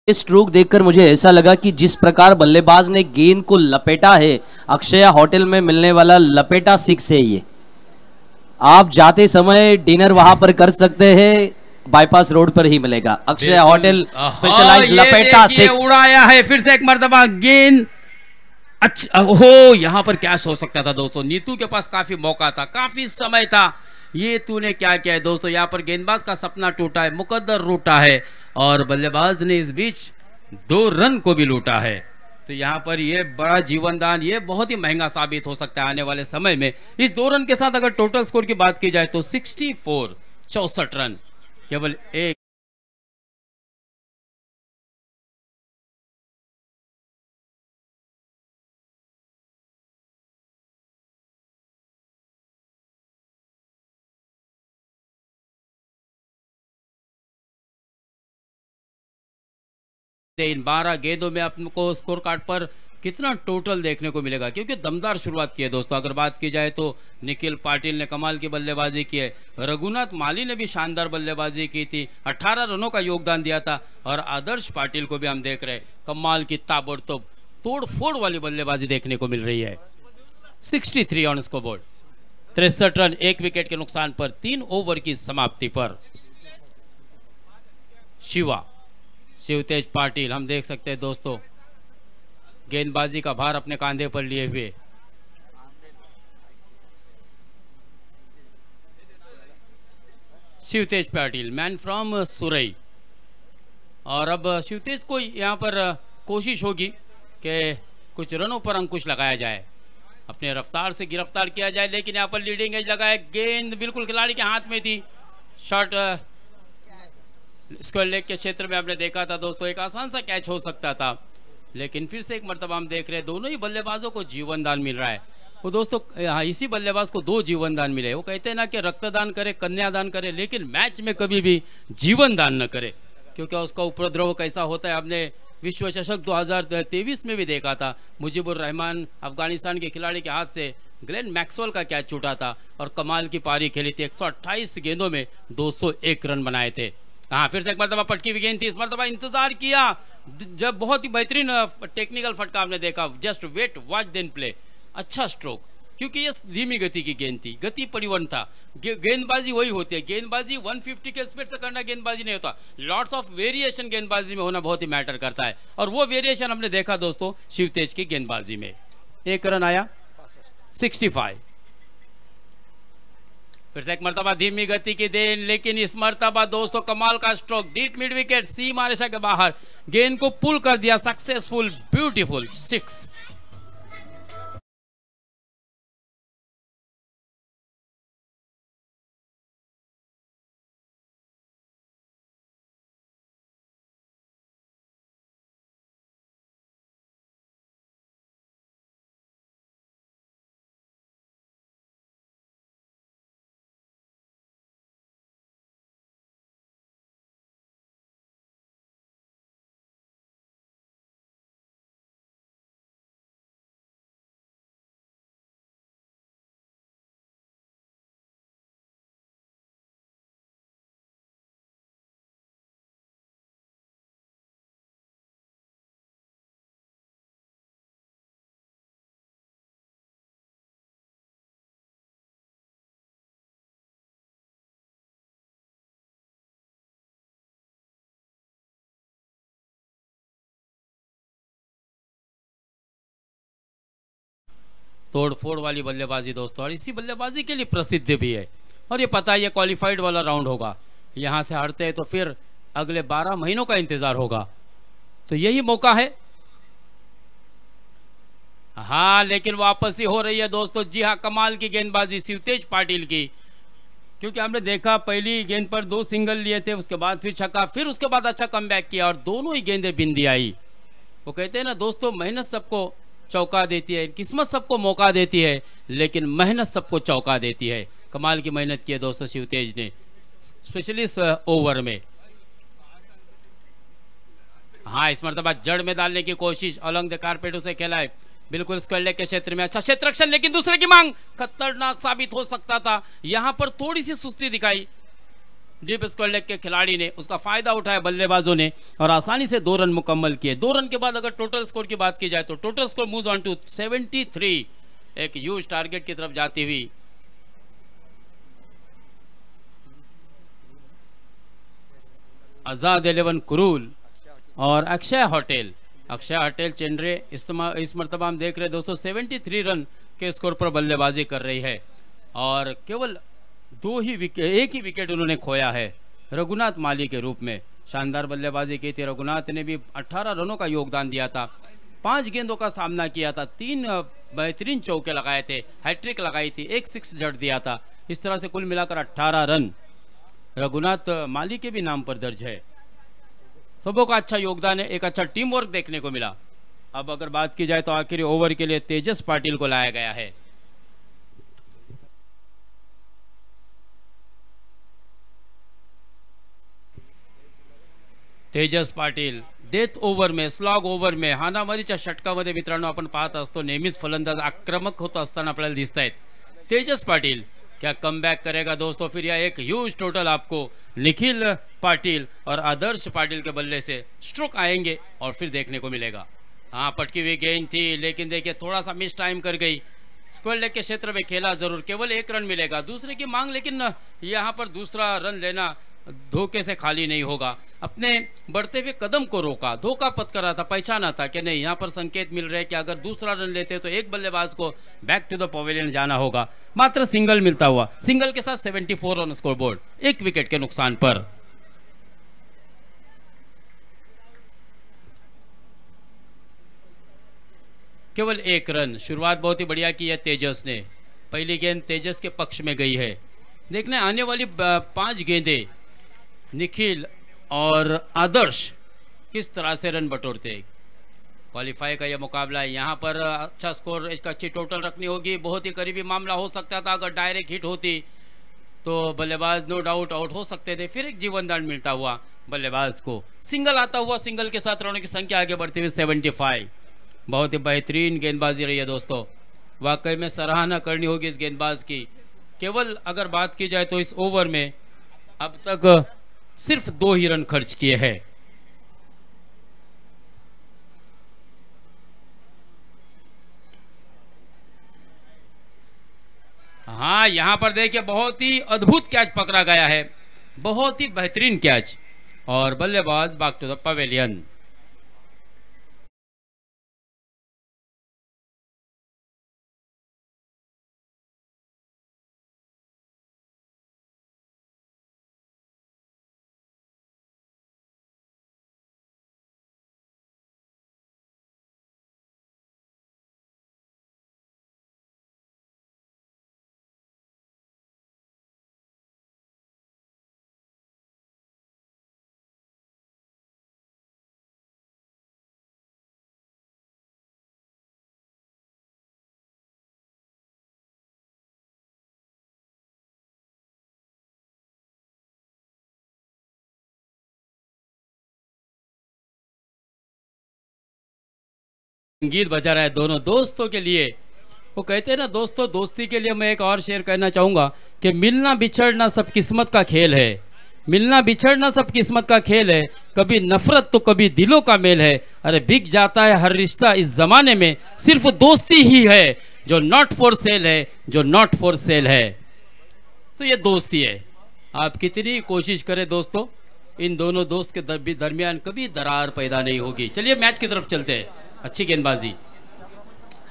स्ट्रोक देखकर मुझे ऐसा लगा कि जिस प्रकार बल्लेबाज ने गेंद को लपेटा है, अक्षया होटल में मिलने वाला लपेटा 6 है ये। आप जाते समय डिनर वहां पर कर सकते हैं, बाईपास रोड पर ही मिलेगा अक्षया होटल स्पेशलाइज लपेटा 6। उड़ाया है फिर से एक मरतबा गेंद। अच्छा हो, यहां पर कैच हो सकता था दोस्तों। नीतू के पास काफी मौका था, काफी समय था। ये तूने क्या किया है दोस्तों? यहाँ पर गेंदबाज का सपना टूटा है, मुकद्दर रूटा है, और बल्लेबाज ने इस बीच 2 रन को भी लूटा है। तो यहाँ पर ये बड़ा जीवनदान, ये बहुत ही महंगा साबित हो सकता है आने वाले समय में। इस 2 रन के साथ अगर टोटल स्कोर की बात की जाए तो 64 रन, केवल एक इन 12 गेंदों में आपको स्कोर कार्ड पर कितना टोटल देखने को मिलेगा, क्योंकि दमदार शुरुआत की है दोस्तों। अगर बात की जाए तो निखिल पाटिल ने कमाल की बल्लेबाजी की है, रघुनाथ माली ने भी शानदार बल्लेबाजी की थी, 18 रनों का योगदान दिया था, और आदर्श पाटिल को भी हम देख रहे हैं कमाल की ताबड़तोड़ तोड़ फोड़ वाली बल्लेबाजी देखने को मिल रही है। 63 ऑन स्कोरबोर्ड, 63 रन, 1 विकेट के नुकसान पर 3 ओवर की समाप्ति पर। शिवतेज पाटिल हम देख सकते हैं दोस्तों, गेंदबाजी का भार अपने कांधे पर लिए हुए। शिवतेज पाटिल मैन फ्रॉम सुरई, और अब शिवतेज को यहां पर कोशिश होगी कि कुछ रनों पर अंकुश लगाया जाए, अपने रफ्तार से गिरफ्तार किया जाए। लेकिन यहां पर लीडिंग एज लगाया, गेंद बिल्कुल खिलाड़ी के हाथ में थी। शॉट स्क्वायर लेग के क्षेत्र में हमने देखा था दोस्तों, एक आसान सा कैच हो सकता था, लेकिन फिर से एक मरतबा हम देख रहे हैं दोनों ही बल्लेबाजों को जीवनदान मिल रहा है। वो दोस्तों इसी बल्लेबाज को 2 जीवनदान मिले। वो कहते हैं ना कि रक्तदान करे, कन्यादान करे, लेकिन मैच में कभी भी जीवनदान न करे, क्योंकि उसका उपद्रव कैसा होता है हमने विश्व चषक 2023 में भी देखा था। मुजीबुर रहमान अफगानिस्तान के खिलाड़ी के हाथ से ग्लेन मैक्सवेल का कैच छूटा था और कमाल की पारी खेली थी। 128 गेंदों में 201 रन बनाए थे। हाँ, फिर से एक मरतबा पटकी हुई गेंद थी, इस मरतबा इंतजार किया, जब बहुत ही बेहतरीन टेक्निकल फटका हमने देखा। Just wait watch then play, अच्छा स्ट्रोक, क्योंकि ये धीमी गति की गेंद थी, गति परिवहन था। गेंदबाजी वही होती है, गेंदबाजी 150 के स्पीड से करना गेंदबाजी नहीं होता। लॉट्स ऑफ वेरिएशन गेंदबाजी में होना बहुत ही मैटर करता है, और वो वेरिएशन हमने देखा दोस्तों शिवतेज की गेंदबाजी में। 1 रन आया, 65। फिर से एक मरतबा धीमी गति की देन, लेकिन इस मरतबा दोस्तों कमाल का स्ट्रोक, डीप मिड विकेट, सी मारिशा के बाहर, गेंद को पुल कर दिया, सक्सेसफुल, ब्यूटीफुल 6। तोड़फोड़ वाली बल्लेबाजी दोस्तों, और इसी बल्लेबाजी के लिए प्रसिद्ध भी है। और ये पता है ये क्वालिफाइड वाला राउंड होगा, यहाँ से हारते हैं तो फिर अगले 12 महीनों का इंतजार होगा, तो यही मौका है। हाँ, लेकिन वापसी हो रही है दोस्तों। जी हाँ, कमाल की गेंदबाजी शिवतेज पाटिल की, क्योंकि हमने देखा पहली गेंद पर 2 सिंगल लिए थे, उसके बाद फिर छक्का, फिर उसके बाद अच्छा कमबैक किया और दोनों ही गेंदें बिंदी आई। वो कहते हैं ना दोस्तों, मेहनत सबको चौका देती है, किस्मत सबको मौका देती है, लेकिन मेहनत सबको चौका देती है। कमाल की मेहनत की है दोस्तों शिवतेज ने, स्पेशली इस ओवर में। हाँ, इस मरतबा जड़ में डालने की कोशिश, अलंग द कारपेट उसे खेला है बिल्कुल स्क्वायर लेग के क्षेत्र में। अच्छा क्षेत्र रक्षण, लेकिन दूसरे की मांग खतरनाक साबित हो सकता था। यहां पर थोड़ी सी सुस्ती दिखाई डीप स्क्वायर लेग के खिलाड़ी ने, उसका फायदा उठाया बल्लेबाजों ने और आसानी से 2 रन मुकम्मल किए। 2 रन के बाद अगर टोटल स्कोर की बात की जाए तो total score moves on to 73, एक ह्यूज टारगेट की तरफ जाती हुई। आजाद 11 कुरूल और अक्षय होटल, अक्षय होटल चेंडरे इस मरतबा हम देख रहे हैं दोस्तों 73 रन के स्कोर पर बल्लेबाजी कर रही है और केवल एक ही विकेट उन्होंने खोया है रघुनाथ माली के रूप में। शानदार बल्लेबाजी की थी, रघुनाथ ने भी 18 रनों का योगदान दिया था, 5 गेंदों का सामना किया था, 3 बेहतरीन चौके लगाए थे, हैट्रिक लगाई थी, 1 6 जड़ दिया था। इस तरह से कुल मिलाकर 18 रन रघुनाथ माली के भी नाम पर दर्ज है। सबों का अच्छा योगदान है, एक अच्छा टीम वर्क देखने को मिला। अब अगर बात की जाए तो आखिरी ओवर के लिए तेजस पाटिल को लाया गया है। तेजस पाटील डेथ ओव्हर में, स्लॉग ओव्हर में, हाणामारीच्या षटकामध्ये मित्रांनो आपण पाहत असतो नेहमीच फलंदाज आक्रमक होत असताना आपल्याला दिसत आहेत। तेजस पाटिल क्या कमबैक करेगा दोस्तों? फिर यह एक ह्यूज टोटल आपको निखिल पाटिल और आदर्श पाटिल के बल्ले से स्ट्रोक आएंगे और फिर देखने को मिलेगा। हाँ, पटकी हुई गेंद थी, लेकिन देखिए थोड़ा सा मिस टाइम कर गई। स्क्वायर लेग के क्षेत्र में खेला जरूर, केवल 1 रन मिलेगा, दूसरे की मांग, लेकिन यहाँ पर दूसरा रन लेना धोखे से खाली नहीं होगा। अपने बढ़ते हुए कदम को रोका, धोखा पत्करा था, पहचाना था कि नहीं, यहाँ पर संकेत मिल रहे हैं कि अगर दूसरा रन लेते तो एक बल्लेबाज को बैक टू द पवेलियन जाना होगा। मात्र सिंगल मिलता हुआ, सिंगल के साथ 74 ऑन स्कोरबोर्ड, 1 विकेट के नुकसान पर। केवल 1 रन, शुरुआत बहुत ही बढ़िया की है तेजस ने। पहली गेंद तेजस के पक्ष में गई है। देखने आने वाली 5 गेंदें निखिल और आदर्श किस तरह से रन बटोरते। क्वालिफाई का यह मुकाबला है, यहाँ पर अच्छा स्कोर, एक अच्छी टोटल रखनी होगी। बहुत ही करीबी मामला हो सकता था, अगर डायरेक्ट हिट होती तो बल्लेबाज नो डाउट आउट हो सकते थे। फिर एक जीवनदान मिलता हुआ बल्लेबाज को, सिंगल आता हुआ, सिंगल के साथ रनों की संख्या आगे बढ़ती हुई 75। बहुत ही बेहतरीन गेंदबाजी रही है दोस्तों, वाकई में सराहना करनी होगी इस गेंदबाज की। केवल अगर बात की जाए तो इस ओवर में अब तक सिर्फ 2 ही रन खर्च किए हैं। हाँ, यहां पर देखिए बहुत ही अद्भुत कैच पकड़ा गया है, बहुत ही बेहतरीन कैच, और बल्लेबाज बैक टू द पवेलियन। संगीत बजा रहा है दोनों दोस्तों के लिए। वो कहते हैं ना दोस्तों, दोस्ती के लिए मैं एक और शेर कहना चाहूंगा कि मिलना बिछड़ना सब किस्मत का खेल है, मिलना बिछड़ना सब किस्मत का खेल है, कभी नफरत तो कभी दिलों का मेल है। अरे बिक जाता है हर रिश्ता इस जमाने में, सिर्फ दोस्ती ही है जो नॉट फॉर सेल है, जो नॉट फॉर सेल है। तो ये दोस्ती है, आप कितनी कोशिश करें दोस्तों, इन दोनों दोस्त के दरमियान कभी दरार पैदा नहीं होगी। चलिए मैच की तरफ चलते हैं। अच्छी गेंदबाजी,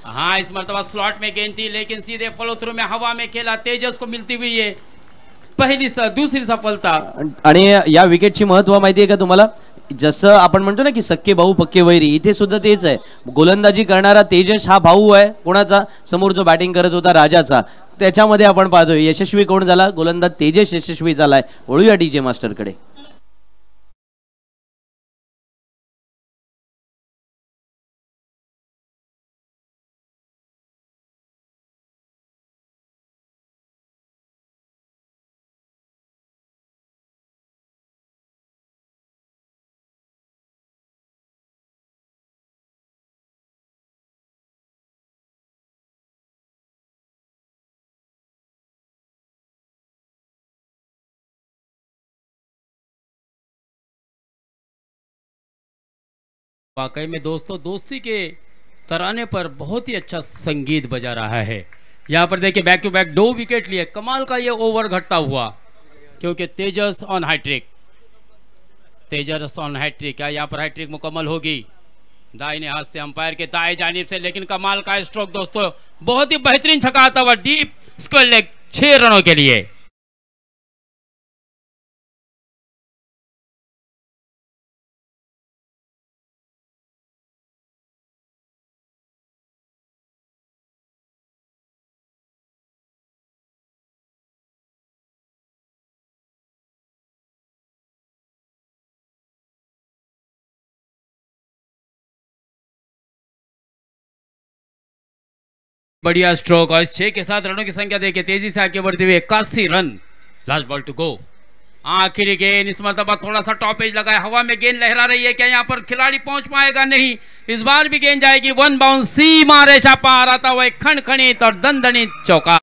हाँ, इस मरतबा स्लॉट में गेंद थी लेकिन सीधे फॉलो थ्रू में हवा में खेला, तेजस को मिलती हुई है दूसरी सफलता। आणि या विकेटची महत्व माहिती आहे का तुम्हाला? जसं आपण म्हणतो ना की सक्के भाऊ पक्के वैरी, इथे सुद्धा तेच आहे. गोलंदाजी करणारा तेजस हा भाऊ आहे कोणाचा? समोर जो बॅटिंग करत होता राजाचा. त्याच्यामध्ये आपण पाहतोय यशस्वी कोण झाला? गोलंदाज तेजस यशस्वी झालाय. वळूया डीजे मास्टरकडे. वाकई में दोस्तों, दोस्ती के तराने पर बहुत ही अच्छा संगीत बजा रहा है। यहाँ पर देखिए बैक टू बैक 2 विकेट लिए, कमाल का ये ओवर घटता हुआ, क्योंकि Tejas on hattrick, Tejas on hattrick. क्या यहाँ पर हैट्रिक मुकम्मल होगी? दाहिने हाथ से अंपायर के दाएं जानिब से, लेकिन कमाल का स्ट्रोक दोस्तों, बहुत ही बेहतरीन छक्का आता हुआ डीप स्क्वायर लेग 6 रनों के लिए। बढ़िया स्ट्रोक और 6 के साथ रनों की संख्या देखिए तेजी से आगे बढ़ते हुए 81 run. Last ball to go. आखिरी गेंद इस मरतबा थोड़ा सा टॉप एज लगाए, हवा में गेंद लहरा रही है, क्या यहाँ पर खिलाड़ी पहुंच पाएगा? नहीं, इस बार भी गेंद जाएगी वन बाउंस, सीमा रेखा पार आता हुआ एक खनखनित और दंदनित चौका।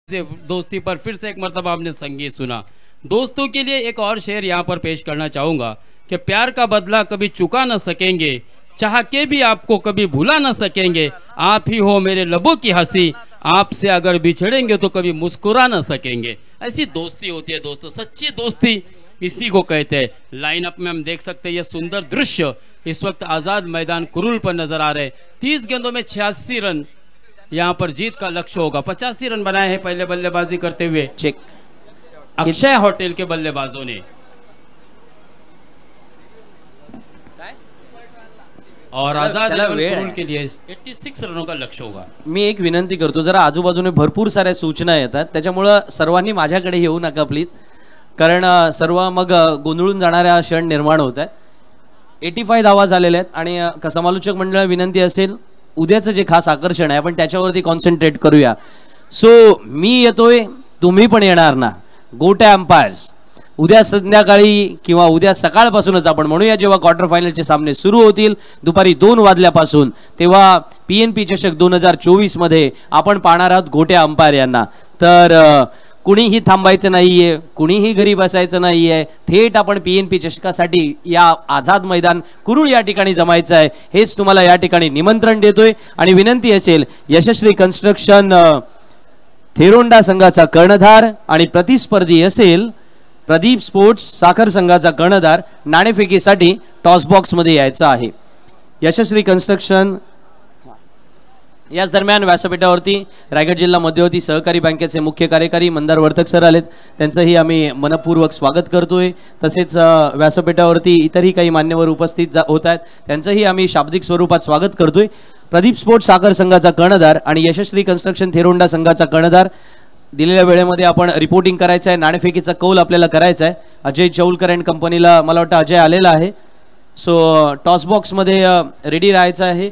दोस्ती पर फिर से एक मर्तबा आपने संगीत सुना। दोस्तों के लिए एक और शेर यहाँ पर पेश करना चाहूंगा कि प्यार का बदला कभी चुका न सकेंगे, चाह के भी आपको कभी भुला न सकेंगे, आप ही हो मेरे लबों की हंसी, आपसे अगर बिछड़ेंगे तो कभी मुस्कुरा न सकेंगे। ऐसी दोस्ती होती है दोस्तों, सच्ची दोस्ती इसी को कहते हैं। लाइनअप में हम देख सकते हैं ये सुंदर दृश्य इस वक्त आजाद मैदान कुरुल पर नजर आ रहे। 30 गेंदों में 86 रन यहाँ पर जीत का लक्ष्य होगा। 85 रन बनाए हैं पहले बल्लेबाजी करते हुए चेक अक्षय होटल के बल्लेबाजों ने, और आजाद कुरुल के लिए 86 रनों का लक्ष्य होगा। मी एक विनंती करतो, जरा आजूबाजूने भरपूर साऱ्या सूचना येतात, त्याच्यामुळे सर्वांनी माझ्याकडे येऊ नका प्लीज, कारण सर्व मग गोंधळून जाणाऱ्या क्षण निर्माण होत आहेत. 85 धावा झालेल्या आहेत आणि समालोचक मंडळ विनंती असेल उद्याचं जे खास आकर्षण आहे आपण त्याच्यावरती कॉन्सन्ट्रेट करूया. सो मी येतोय, तुम्ही पण येणार ना? गोट्या अंपायर्स उद्या संध्याकाळी किंवा उद्या सकाळपासूनच आपण म्हणूया, जेव्हा क्वार्टर फायनलचे सामने सुरू होतील दुपारी 2 वाजल्यापासून, तेव्हा पीएनपी चषक 2024 मध्ये आपण पाहणार आहोत गोट्या अंपायर यांना. तर कुणीही थांबायचं नाहीये, कुणीही घरी बसायचं नाहीये, थेट आपण पीएनपी चषकासाठी या आझाद मैदान कुरुळ या ठिकाणी जमायचं आहे. हेच तुम्हाला या ठिकाणी निमंत्रण देतोय आणि विनंती असेल यशस्वी कन्स्ट्रक्शन थेरोंडा संघाचा कर्णधार आणि प्रतिस्पर्धी असेल प्रदीप स्पोर्ट्स साखर संघाचा कर्णधार नाणेफेकीसाठी टॉस बॉक्स मध्ये यायचं आहे. यशस्वी कन्स्ट्रक्शन याच दरम्यान व्यासपीठावरती रायगड जिल्हा मध्यवर्ती सहकारी बँकेचे मुख्य कार्यकारी मंदार वर्तक सर आलेत, त्यांचंही आम्ही मनपूर्वक स्वागत करतोय. तसेच व्यासपीठावरती इतरही काही मान्यवर उपस्थित होत आहेत, त्यांचंही आम्ही शाब्दिक स्वरूपात स्वागत करतोय. प्रदीप स्पोर्ट्स साखर संघाचा कर्णधार आणि यशस्वी कन्स्ट्रक्शन थेरोंडा संघाचा कर्णधार दिलेल्या वेळेमध्ये आपण रिपोर्टिंग करायचं आहे, नाणेफेकीचा कौल आपल्याला करायचा आहे. अजय चौलकर अँड कंपनीला मला वाटतं अजय आलेला आहे. सो टॉस बॉक्समध्ये रेडी राहायचं आहे.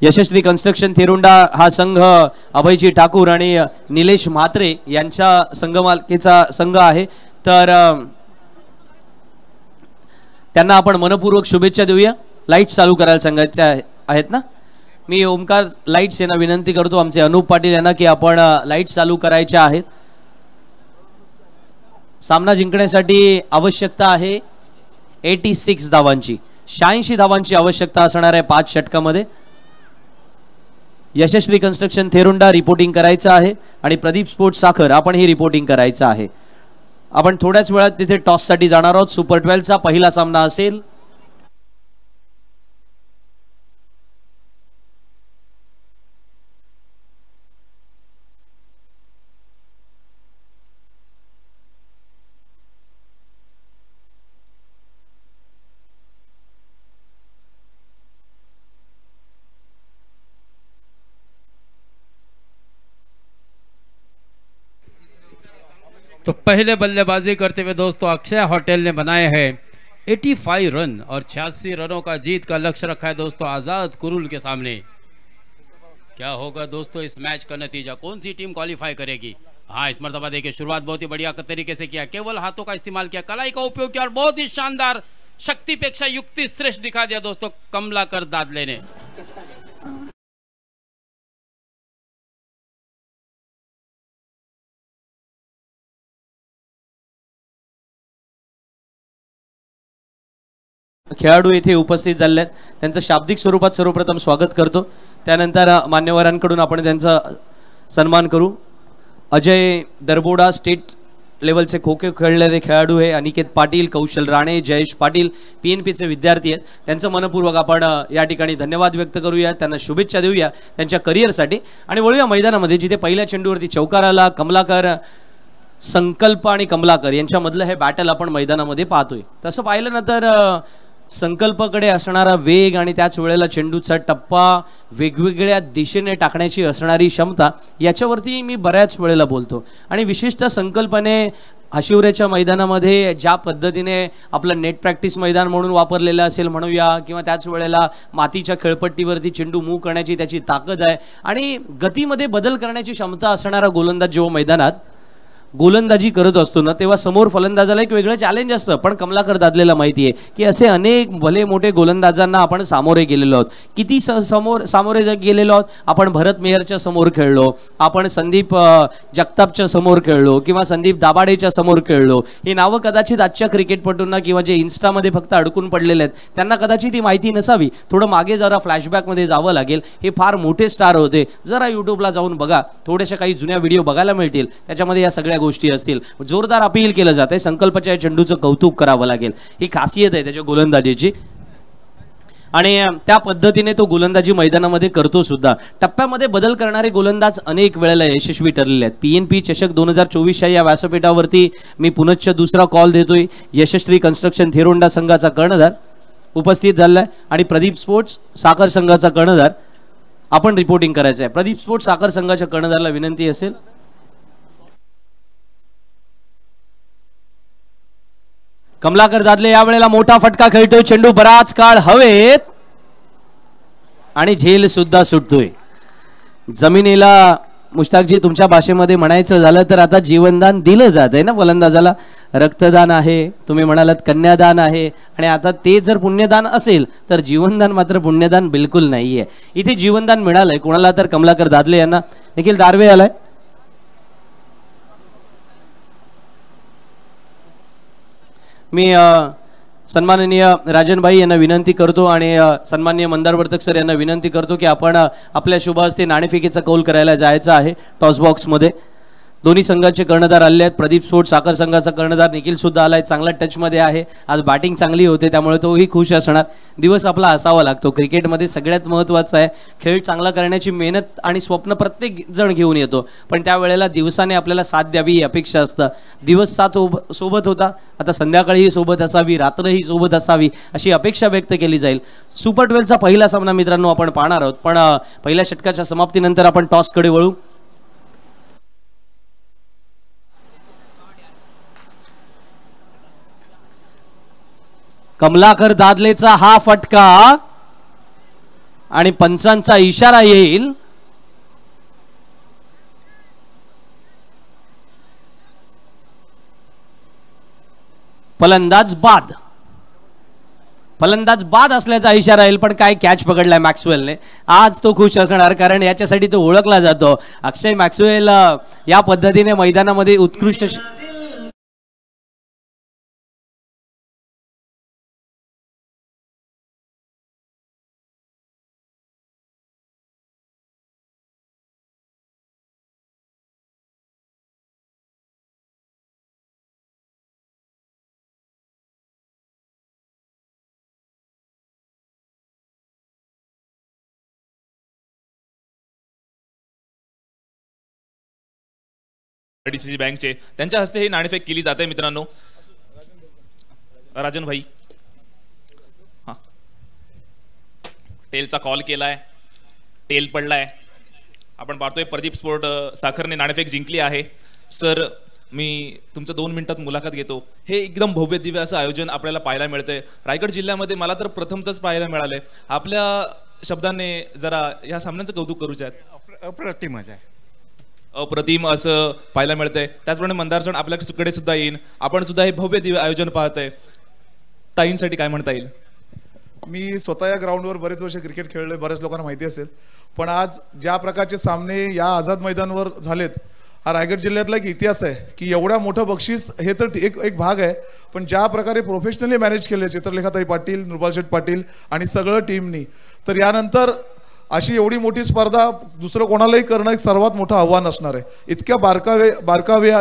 यशस्वी कन्स्ट्रक्शन थेरुंडा हा संघ अभयजी ठाकूर आणि निलेश म्हात्रे यांच्या संघमालकीचा संघ आहे, तर त्यांना आपण मनपूर्वक शुभेच्छा देऊया. लाईट चालू करायला सांगायच्या आहेत ना. मी ओमकार लाईट्स यांना विनंती करतो, आमचे अनुप पाटील यांना, की आपण लाईट चालू करायच्या आहेत. सामना जिंकण्यासाठी आवश्यकता आहे 86 धावांची, 86 धावांची आवश्यकता असणार आहे 5 षटकामध्ये. यशस्वी कन्स्ट्रक्शन थेरुंडा रिपोर्टिंग करायचं आहे आणि प्रदीप स्पोर्ट्स साखर आपण ही रिपोर्टिंग करायचं आहे. आपण थोड्याच वेळात तिथे टॉस साठी जाणार आहोत. सुपर 12 चा पहिला सामना असेल. तो पहले बल्लेबाजी करते हुए दोस्तों अक्षय होटल ने बनाए हैं 85 रन और 86 रनों का जीत का लक्ष्य रखा है दोस्तों आजाद कुरुल के सामने. क्या होगा दोस्तों इस मैच का नतीजा, कौन सी टीम क्वालिफाई करेगी? हाँ, इस मर्तबा देखिए शुरुआत बहुत ही बढ़िया तरीके से किया, केवल हाथों का इस्तेमाल किया, कलाई का उपयोग किया और बहुत ही शानदार शक्तिपेक्षा युक्ति श्रेष्ठ दिखा दिया दोस्तों कमलाकर दादले ने. खेळाडू येथे उपस्थित झाले आहेत, त्यांचं शाब्दिक स्वरूपात सर्वप्रथम स्वागत करतो. त्यानंतर मान्यवरांकडून आपण त्यांचा सन्मान करू. अजय दरबोडा स्टेट लेवलचे खो खो खेळणारे खेळाडू आहे. अनिकेत पाटील, कौशल राणे, जयेश पाटील PNPचे विद्यार्थी आहेत. त्यांचं मनपूर्वक आपण या ठिकाणी धन्यवाद व्यक्त करूया, त्यांना शुभेच्छा देऊया त्यांच्या करिअरसाठी. आणि वळूया मैदानामध्ये, जिथे पहिल्या चेंडूवरती चौकार आला. कमलाकर, संकल्प आणि कमलाकर यांच्यामधलं हे बॅटल आपण मैदानामध्ये पाहतोय. तसं पाहिलं ना तर संकल्पकडे असणारा वेग आणि त्याच वेळेला चेंडूचा टप्पा, वेगवेगळ्या दिशेने टाकण्याची असणारी क्षमता, याच्यावरती मी बऱ्याच वेळेला बोलतो. आणि विशिष्ट संकल्पने हाशिवऱ्याच्या मैदानामध्ये ज्या पद्धतीने आपलं नेट प्रॅक्टिस मैदान म्हणून वापरलेलं असेल म्हणूया, किंवा त्याच वेळेला मातीच्या खेळपट्टीवरती चेंडू मूव्ह करण्याची त्याची ताकद आहे आणि गतीमध्ये बदल करण्याची क्षमता असणारा गोलंदाज जेव्हा मैदानात गोलंदाजी करत असतो ना, तेव्हा समोर फलंदाजाला एक वेगळं चॅलेंज असतं. पण कमलाकर दादलेला माहिती आहे की असे अनेक भले मोठे गोलंदाजांना आपण सामोरे गेलेलो आहोत. किती सामोरे गेलेलो आहोत आपण. भरत मेहरच्या समोर खेळलो आपण, संदीप जगतापच्या समोर खेळलो, किंवा संदीप दाभाडेच्या समोर खेळलो. ही नावं कदाचित आजच्या क्रिकेटपटूंना किंवा जे इन्स्टामध्ये फक्त अडकून पडलेले आहेत त्यांना कदाचित ही माहिती नसावी. थोडं मागे जरा फ्लॅशबॅकमध्ये जावं लागेल. हे फार मोठे स्टार होते. जरा यूट्यूबला जाऊन बघा, थोड्याशा काही जुन्या व्हिडिओ बघायला मिळतील, त्याच्यामध्ये या सगळ्या गोष्टी असतील. जोरदार अपील केलं जाते. संकल्पच्या चेंडूचं कौतुक करावं लागेल. ही खासियत आहे त्याच्या गोलंदाजीची आणि त्या पद्धतीने तो गोलंदाजी मैदानामध्ये करतो सुद्धा. टप्प्यामध्ये बदल करणारे गोलंदाज अनेक वेळेला यशस्वी ठरलेले आहेत. PNP चषक 2024 या व्यासपीठावरती मी पुनश्च दुसरा कॉल देतोय. यशस्वी कन्स्ट्रक्शन थेरुंडा संघाचा कर्णधार उपस्थित झालाय आणि प्रदीप स्पोर्ट्स साखर संघाचा कर्णधार आपण रिपोर्टिंग करायचं आहे. प्रदीप स्पोर्ट्स साखर संघाच्या कर्णधारला विनंती असेल. कमलाकर दादले यावेळेला मोठा फटका खेळतोय. चेंडू बराच काळ हवेत आणि झेल सुद्धा सुटतोय जमिनीला. मुश्ताकजी, तुमच्या भाषेमध्ये म्हणायचं झालं तर आता जीवनदान दिलं जात आहे ना फलंदाजाला. रक्तदान आहे, तुम्ही म्हणालात कन्यादान आहे, आणि आता ते जर पुण्यदान असेल तर जीवनदान मात्र पुण्यदान बिलकुल नाहीये. इथे जीवनदान मिळालंय कोणाला तर कमलाकर दादले यांना. निखिल दारवे आलाय. मी सन्माननीय राजनभाई यांना विनंती करतो आणि सन्माननीय मंदार वर्तक सर यांना विनंती करतो की आपण आपल्या शुभ हस्ते नाणेफेकीचा कौल करायला जायचं आहे. टॉस बॉक्समध्ये दोन्ही संघाचे कर्णधार आले आहेत. प्रदीप स्पोर्ट्स साखर संघाचा कर्णधार निखिल सुद्धा आलाय. चांगला टचमध्ये आहे. आज बॅटिंग चांगली होते त्यामुळे तोही खुश असणार. दिवस आपला असावा लागतो. क्रिकेटमध्ये सगळ्यात महत्त्वाचं आहे खेळ चांगला करण्याची मेहनत आणि स्वप्न प्रत्येक जण घेऊन येतो, पण त्यावेळेला दिवसाने आपल्याला साथ द्यावी ही अपेक्षा असतं. दिवस साथ सोबत होता, आता संध्याकाळीही सोबत असावी, रात्रही सोबत असावी अशी अपेक्षा व्यक्त केली जाईल. सुपर 12चा पहिला सामना मित्रांनो आपण पाहणार आहोत, पण पहिल्या षटकाच्या समाप्तीनंतर आपण टॉसकडे वळू. कमलाकर दादलेचा हा फटका आणि पंचांचा इशारा येईल. फलंदाज बाद. फलंदाज बाद असल्याचा इशारा येईल, पण काय कॅच पकडलाय मॅक्सवेलने. आज तो खुश असणार, कारण याच्यासाठी तो ओळखला जातो. अक्षय मॅक्सवेल या पद्धतीने मैदानामध्ये उत्कृष्ट डीसीसी बँकचे त्यांच्या हस्ते ही नाणेफेक केली जाते मित्रांनो. राजन भाई, हा टेलचा कॉल केलाय, टेल पडलाय. आपण पाहतोय प्रदीप स्पोर्ट साखरने नाणेफेक जिंकली आहे. सर, मी तुमचं 2 मिनिटात मुलाखत घेतो. हे एकदम भव्य दिव्य असं आयोजन आपल्याला पाहायला मिळतंय रायगड जिल्ह्यामध्ये. मला तर प्रथमतच पाहायला मिळालंय. आपल्या शब्दांनी जरा या सामन्यांचं कौतुक करूच्यात. अप्रतिमच आहे, अप्रतिम असं पाहायला मिळतंय. त्याचप्रमाणे मंदार सण आपल्याकडे सुद्धा येईन. आपण सुद्धा हे भव्य दिव्य आयोजन पाहतोय. ताईंसाठी काय म्हणता येईल? मी स्वतः या ग्राउंडवर बरेच वर्ष क्रिकेट खेळलोय, बऱ्याच लोकांना माहिती असेल. पण आज ज्या प्रकारचे सामने या आझाद मैदानावर झालेत, हा रायगड जिल्ह्यातला एक इतिहास आहे की एवढ्या मोठं बक्षीस हे तर एक भाग आहे, पण ज्या प्रकारे प्रोफेशनली मॅनेज केले चित्रलेखाताई पाटील, नृपाल शेठ पाटील आणि सगळं टीमनी, तर यानंतर अशी एवढी मोठी स्पर्धा दुसरं कोणालाही करणं एक सर्वात मोठं आव्हान असणार आहे. इतक्या बारकावे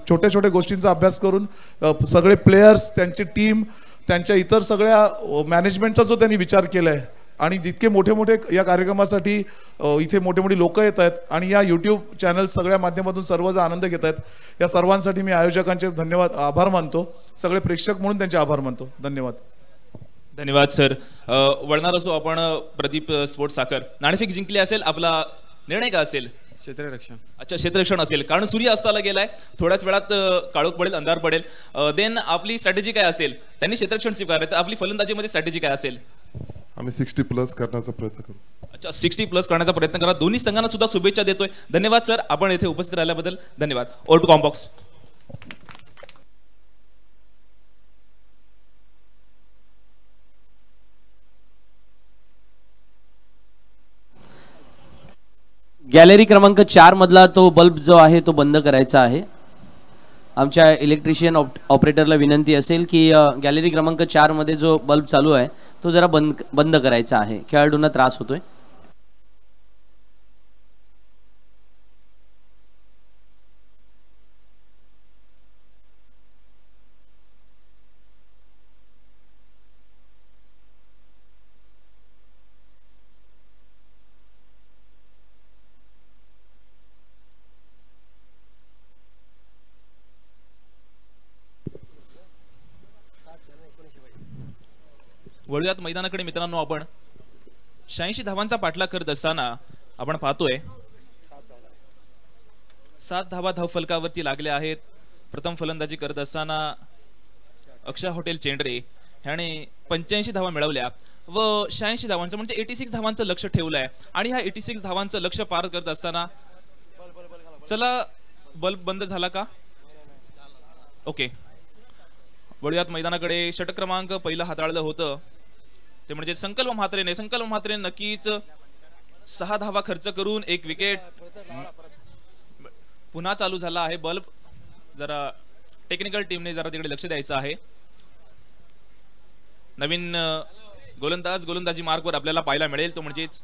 छोट्या छोट्या गोष्टींचा अभ्यास करून सगळे प्लेयर्स, त्यांची टीम, त्यांच्या इतर सगळ्या मॅनेजमेंटचा जो त्यांनी विचार केला आहे, आणि जितके मोठे मोठे या कार्यक्रमासाठी इथे मोठे मोठी लोक येत आहेत आणि या यूट्यूब चॅनल सगळ्या माध्यमातून सर्वजण आनंद घेत आहेत, या सर्वांसाठी मी आयोजकांचे धन्यवाद, आभार मानतो. सगळे प्रेक्षक म्हणून त्यांचे आभार मानतो. धन्यवाद. धन्यवाद सर. वळणार असो आपण प्रदीप स्पोर्ट्स साखर. नाणेफेक जिंकली असेल, आपला निर्णय का असेल? क्षेत्ररक्षण. अच्छा, क्षेत्ररक्षण असेल, कारण सूर्य अस्ताला गेलाय. थोड्याच वेळात काळोख पडेल, अंधार पडेल. देन आपली स्ट्रॅटेजी काय असेल? त्यांनी क्षेत्ररक्षण स्वीकारले, तर आपली फलंदाजीमध्ये स्ट्रॅटेजी काय असेल? आम्ही 60+ करण्याचा प्रयत्न करू. अच्छा, 60+ करण्याचा प्रयत्न करा. दोन्ही संघांना सुद्धा शुभेच्छा देतोय. धन्यवाद सर, आपण येथे उपस्थित राहिल्याबद्दल धन्यवाद. Over to combox. गॅलरी क्रमांक 4 मधला तो बल्ब जो आहे तो बंद करायचा आहे. आमच्या इलेक्ट्रिशियन ऑपरेटरला विनंती असेल की गॅलरी क्रमांक 4 मध्ये जो बल्ब चालू आहे तो जरा बंद करायचा आहे. खेळाडूंना त्रास होतोय. वळूयात मैदानाकडे मित्रांनो. आपण 86 धावांचा पाठलाग करत असताना आपण पाहतोय 7 धावा धावफलकावरती लागल्या आहेत. प्रथम फलंदाजी करत असताना अक्षय हॉटेल चेंडरे ह्याने 85 धावा मिळवल्या व 86 धावांचं म्हणजे 86 धावांचं लक्ष ठेवलंय. आणि ह्या 86 धावांचं लक्ष पार करत असताना, चला बल्ब बंद झाला का? ओके, वळूयात मैदानाकडे. षटक क्रमांक पहिलं हाताळलं होतं ते म्हणजे संकल्प म्हात्रेने. संकल्प म्हात्रे नक्कीच 6 धावा खर्च करून 1 विकेट. पुन्हा चालू झाला आहे बल्ब. जरा टेक्निकल टीमने जरा तिकडे लक्ष द्यायचं आहे. नवीन गोलंदाजी मार्कवर आपल्याला पाहायला मिळेल, तो म्हणजेच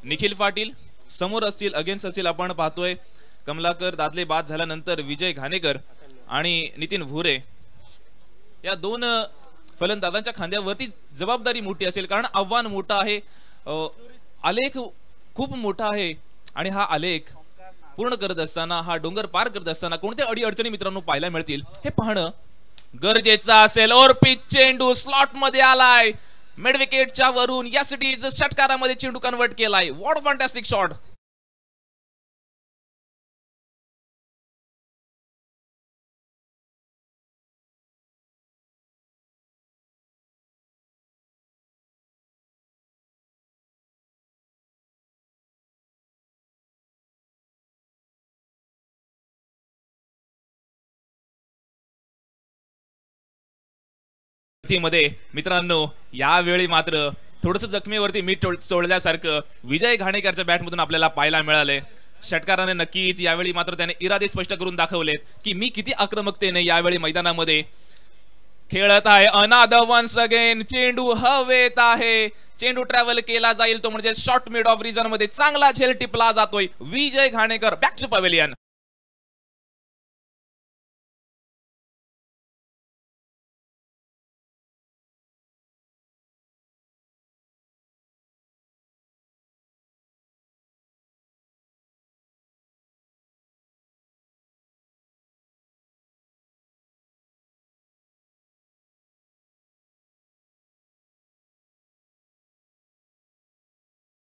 निखिल पाटील. समोर असतील, अगेन्स्ट असतील, आपण पाहतोय कमलाकर दादले बाद झाल्यानंतर विजय घाणेकर आणि नितीन भुरे या 2 फलंदाजांच्या खांद्यावरती जबाबदारी मोठी असेल, कारण आव्हान मोठं आहे, आलेख खूप मोठा आहे. आणि हा आलेख पूर्ण करत असताना, हा डोंगर पार करत असताना कोणत्या अडीअडचणी मित्रांनो पाहायला मिळतील हे पाहणं गरजेचं असेल. और पिच चेंडू स्लॉट मध्ये आलाय मिड विकेटच्या वरून. यासाठी षटकारामध्ये चेंडू कन्वर्ट केलाय. What fantastic shot. मध्ये मित्रांनो यावेळी मात्र थोडस जखमीवरती मीठ चोळल्यासारखं विजय घाणेकरच्या बॅटमधून आपल्याला पाहायला मिळालंय. षटकाराने नक्कीच यावेळी मात्र त्याने इरादे स्पष्ट करून दाखवलेत की मी किती आक्रमकतेने यावेळी मैदानामध्ये खेळत आहे. अनादर वन्स अगेन चेंडू हवेत आहे. चेंडू ट्रॅव्हल केला जाईल तो म्हणजे शॉर्ट मिड ऑफ रिजन मध्ये चांगला झेल टिपला जातोय. विजय घाणेकर बॅक टू पवेलियन.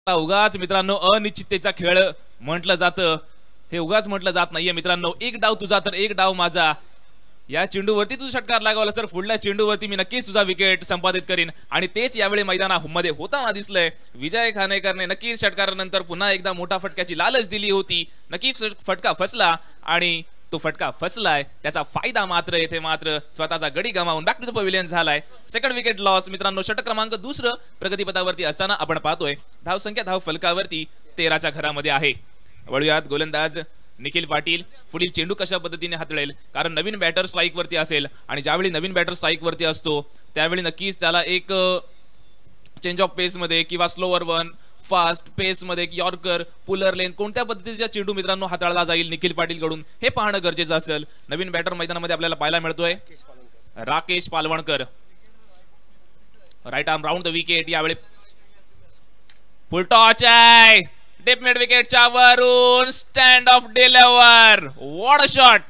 उगाच मित्रांनो अनिश्चिततेचा खेळ म्हटलं जातं, हे उगाच म्हटलं जात नाहीये मित्रांनो. एक डाव तुझा तर एक डाव माझा. या चेंडूवरती तुझा षटकार लागावला सर, पुढल्या चेंडूवरती मी नक्कीच तुझा विकेट संपादित करीन आणि तेच यावेळी मैदानामध्ये होताना दिसलंय. विजय घाणेकरने नक्कीच षटकारानंतर पुन्हा एकदा मोठा फटक्याची लालच दिली होती. नक्कीच फटका फसला आणि तो फटका फसलाय त्याचा फायदा मात्र येथे मात्र स्वतःचा गडी गमावून बॅक टू द पवेलियन झालाय. सेकंड विकेट लॉस मित्रांनो. षटक क्रमांक दुसरं प्रगतीपथावरती असताना आपण पाहतोय धाव संख्या धाव फलकावरती 13च्या घरामध्ये आहे. वळूयात गोलंदाज निखिल पाटील पुढील चेंडू कशा पद्धतीने हाताळेल, कारण नवीन बॅटर स्ट्राईक वरती असेल आणि ज्यावेळी नवीन बॅटर स्ट्राईक वरती असतो त्यावेळी नक्कीच त्याला एक चेंज ऑफ पेस मध्ये किंवा स्लोअर वन फास्ट पेस मध्ये यॉर्कर पुलर लेन कोणत्या पद्धतीचा चेंडू मित्रांनो हाताळला जाईल निखिल पाटील कडून हे पाहणं गरजेचं असेल. नवीन बॅटर मैदानामध्ये आपल्याला पाहायला मिळतोय Rakesh Palvankar. Right arm round the wicket. यावेळी फुल टॉच आहे डीप मिड विकेटच्या वरून stand off deliver. What a shot.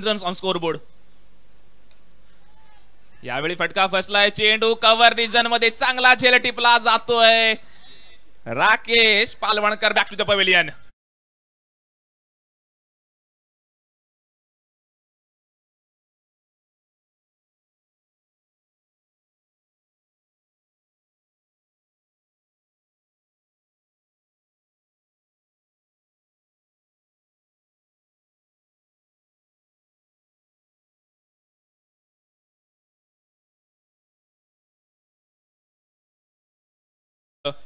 Runs on scoreboard. यावेळी फटका फसलाय. चेंडू कव्हर रिजन मध्ये चांगला झेल टिपला जातोय. Rakesh Palvankar back to the pavilion.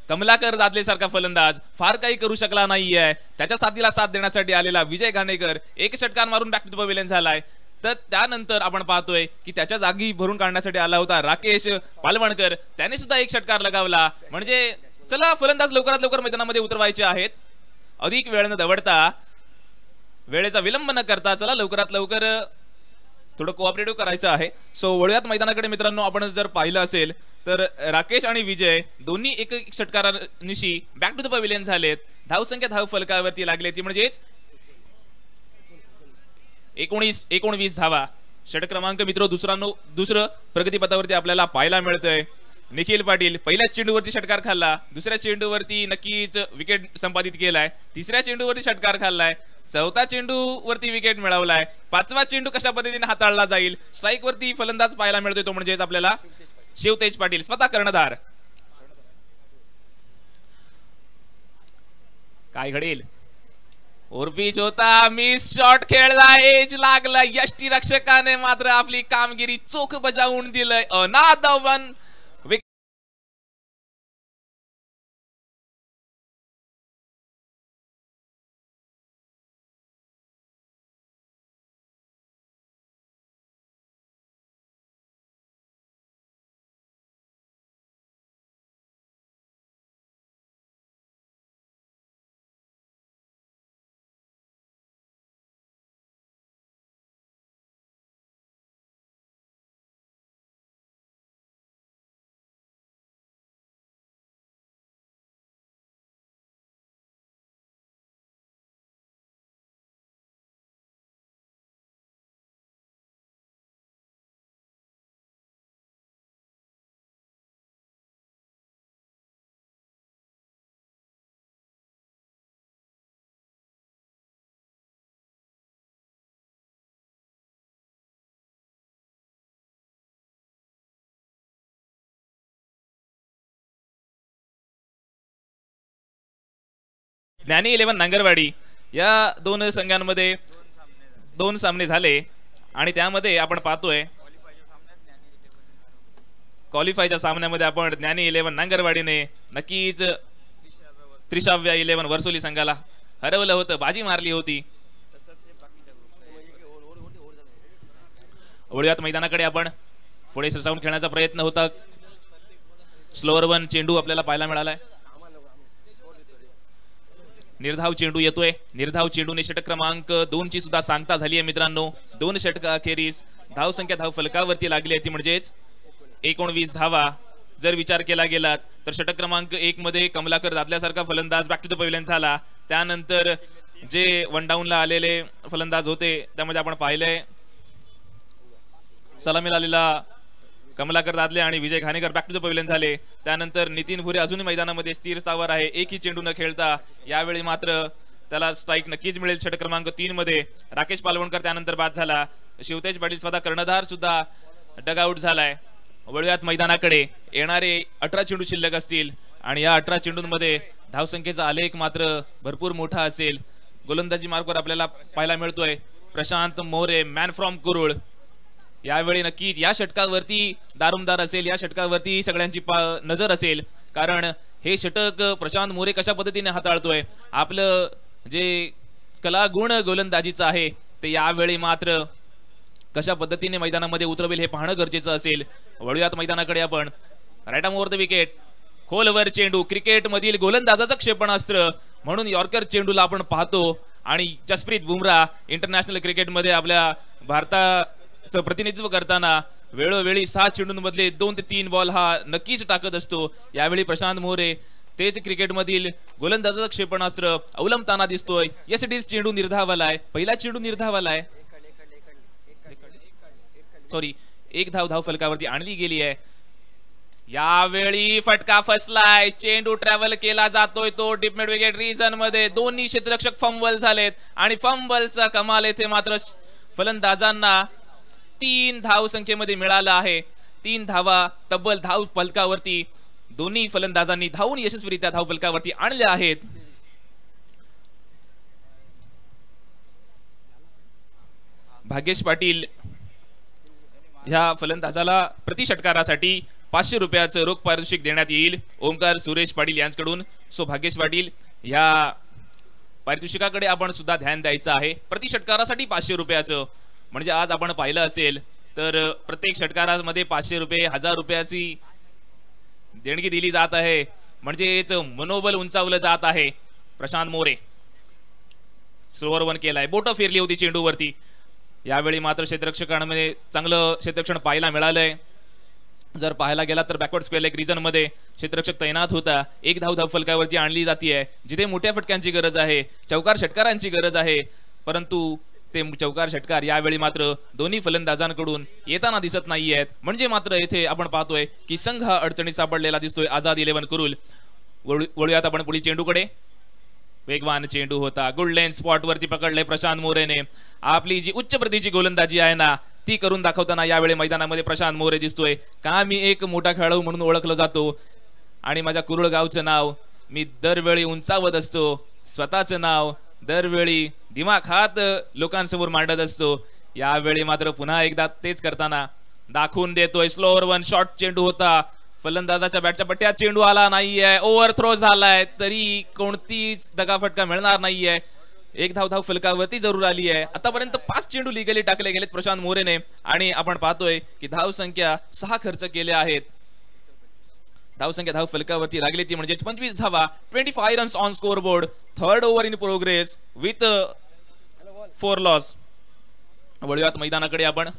Kamlakar Dadle सारखा फलंदाज फार काही करू शकला नाहीये. त्याच्या साथीला साथ देण्यासाठी आलेला विजय घाणेकर एक षटकार मारून बॅक टू द पवेलियन झालाय. तर त्यानंतर आपण पाहतोय की त्याच्या जागी भरून काढण्यासाठी आला होता राकेश पालवणकर. त्याने सुद्धा एक षटकार लगावला. म्हणजे चला फलंदाज लवकरात लवकर मैदानामध्ये उतरवायचे आहेत. अधिक वेळ न दवडता वेळेचा विलंब न करता चला लवकरात लवकर थोडं कोऑपरेटिव्ह करायचं आहे. सो वळूयात मैदानाकडे मित्रांनो. आपण जर पाहिलं असेल तर राकेश आणि विजय दोन्ही एक एक षटकारानिशी बॅक टू द पवेलियन झालेत. धाव संख्या धाव फलकावरती लागले ती म्हणजेच 19 धावा. षटक क्रमांक मित्र दुसरं प्रगतीपथावरती आपल्याला पाहायला मिळतंय. निखिल पाटील पहिल्या चेंडूवरती षटकार खाल्ला. दुसऱ्या चेंडूवरती नक्कीच विकेट संपादित केलाय. तिसऱ्या चेंडूवरती षटकार खाल्लाय. चौथा चेंडू वरती विकेट मिळवलाय. पाचवा चेंडू कशा पद्धतीने हाताळला जाईल. स्ट्राईक वरती फलंदाज पाहायला मिळतोय तो म्हणजेच आपल्याला शिवतेज पाटील स्वतः कर्णधार. काय घडेल. ओरपीच होता मिस शॉट खेळला एज लागला. यष्टी रक्षकाने मात्र आपली कामगिरी चोख बजावून दिलंय. अनादर वन ज्ञानी 11 नांगरवाडी या दोन संघांमध्ये 2 सामने झाले आणि त्यामध्ये आपण पाहतोय क्वालिफायच्या सामन्यामध्ये आपण ज्ञानी 11 नांगरवाडीने नक्कीच त्रिशाव्या 11 वर्सोली संघाला हरवलं होतं, बाजी मारली होती. वळूयात मैदानाकडे आपण. पुढे सरसावून खेळण्याचा प्रयत्न होता. स्लोअर वन चेंडू आपल्याला पाहायला मिळालाय. निर्धाव चेंडू येतोय. निर्धाव चेंडूने षटक क्रमांक 2 ची सुद्धा सांगता झाली आहे मित्रांनो. 2 षटक अखेरीस धाव संख्या धाव फलकावरती लागली आहे ती म्हणजेच 19 धावा. जर विचार केला गेला तर षटक क्रमांक 1 मध्ये कमलाकर दादल्यासारखा फलंदाज बॅक टू द पवेलियन झाला. त्यानंतर जे वन डाऊनला आलेले फलंदाज होते त्यामध्ये आपण पाहिलंय सलामीला आलेला कमलाकर दादले आणि Vijay Ghanekar back to the pavilion झाले. त्यानंतर नितीन भुरे अजूनही मैदानामध्ये स्थिर स्थावर आहे, एकही चेंडू न खेळता. यावेळी मात्र त्याला स्ट्राईक नक्कीच मिळेल. षटक क्रमांक 3 मध्ये राकेश पालवणकर त्यानंतर बाद झाला. शिवतेज पाटील स्वतः कर्णधार सुद्धा डगआउट झालाय. वळूयात मैदानाकडे. येणारे 18 चेंडू शिल्लक असतील आणि या 18 चेंडूंमध्ये धावसंख्येचा आलेख मात्र भरपूर मोठा असेल. गोलंदाजी मार्कवर आपल्याला पाहायला मिळतोय प्रशांत मोरे मॅन फ्रॉम कुरुळ. यावेळी नक्कीच या षटकावरती दारुमदार असेल, या षटकावरती सगळ्यांची नजर असेल, कारण हे षटक प्रशांत मोरे कशा पद्धतीने हाताळतोय. आपलं जे कलागुण गोलंदाजीचं आहे ते यावेळी मात्र कशा पद्धतीने मैदानामध्ये उतरवेल हे पाहणं गरजेचं असेल. वळूयात मैदानाकडे आपण. Right arm over the wicket. खोलवर चेंडू. क्रिकेट मधील गोलंदाजाचं क्षेपणास्त्र म्हणून यॉर्कर चेंडूला आपण पाहतो आणि जसप्रीत बुमराह इंटरनॅशनल क्रिकेटमध्ये आपल्या भारताचं प्रतिनिधित्व करताना वेळोवेळी 6 चेंडूंमधले 2 ते 3 बॉल हा नक्कीच टाकत असतो. यावेळी प्रशांत मोरे तेच क्रिकेटमधील गोलंदाजाचं क्षेपणास्त्र अवलंबताना दिसतोय. यस चेंडू निर्धावालाय. पहिला चेंडू निर्धावालाय. सॉरी, 1 धाव फलकावरती आणली गेली आहे. यावेळी फटका फसलाय. चेंडू ट्रॅव्हल केला जातोय तो डीप मिड विकेट रिजन मध्ये. दोन्ही क्षेत्ररक्षक फंबल झालेत आणि फंबलचा कमाल येथे मात्र फलंदाजांना 3 धाव संख्येमध्ये मिळाला आहे. 3 धावा तब्बल धाव फलकावरती दोन्ही फलंदाजांनी धावून यशस्वीरित्या धाव फलकावरती आणल्या आहेत. भाग्येश पाटील ह्या फलंदाजाला प्रति षटकारासाठी 500 रुपयाचं रोख पारितोषिक देण्यात येईल ओमकार सुरेश पाटील यांच्याकडून. सो भाग्येश पाटील या पारितोषिकाकडे आपण सुद्धा ध्यान द्यायचं आहे. प्रति षटकारासाठी 500 रुपयाचं. म्हणजे आज आपण पाहिलं असेल तर प्रत्येक षटकारामध्ये 500 रुपये 1000 रुपयाची देणगी दिली जात आहे. म्हणजेच मनोबल उंचावलं जात आहे. प्रशांत मोरे स्लोअर वन केलाय. बोट फिरली होती चेंडूवरती. यावेळी मात्र क्षेत्ररक्षकांमध्ये चांगलं क्षेत्ररक्षण पाहायला मिळालंय. जर पाहायला गेला तर बॅकवर्ड स्पेल एक रिजन मध्ये क्षेत्ररक्षक तैनात होता. 1 धाव फलकावरती आणली जाते. जिथे मोठ्या फटक्यांची गरज आहे, चौकार षटकारांची गरज आहे, परंतु ते चौकार षटकार यावेळी मात्र दोन्ही फलंदाजांकडून येताना दिसत नाहीयेत. म्हणजे मात्र येथे आपण पाहतोय की संघ हा अडचणीत सापडलेला दिसतोय. आझाद 11 कुरुल. वळूयात आपण पुढील चेंडूकडे. वेगवान चेंडू होता. गुड लेन स्पॉट वरती पकडले प्रशांत मोरेने. आपली जी उच्च प्रतीची गोलंदाजी आहे ना ती करून दाखवताना यावेळी मैदानामध्ये प्रशांत मोरे दिसतोय. का मी एक मोठा खेळाडू म्हणून ओळखलो जातो आणि माझ्या कुरुळ गावचं नाव मी दरवेळी उंचावत असतो. स्वतःचं नाव दरवेळी दिमाखात लोकांसमोर मांडत असतो. यावेळी मात्र पुन्हा एकदा तेच करताना दाखवून देतोय. स्लोअर वन शॉर्ट चेंडू होता. फलंदाजाच्या बॅटच्या पट्ट्यात चेंडू आला नाहीये. ओव्हर थ्रो झालाय तरी कोणतीच दगाफटका मिळणार नाहीये. 1 धाव फलकावरती जरूर आली आहे. आतापर्यंत 5 चेंडू लिगली टाकले गेलेत प्रशांत मोरेने आणि आपण पाहतोय की धाव संख्या 6 खर्च केल्या आहेत. धाव संख्या धाव फलकावरती लागली ती म्हणजे 25 धावा. 25 runs on score board. 3rd over in progress with 4 loss. वळूयात मैदानाकडे आपण.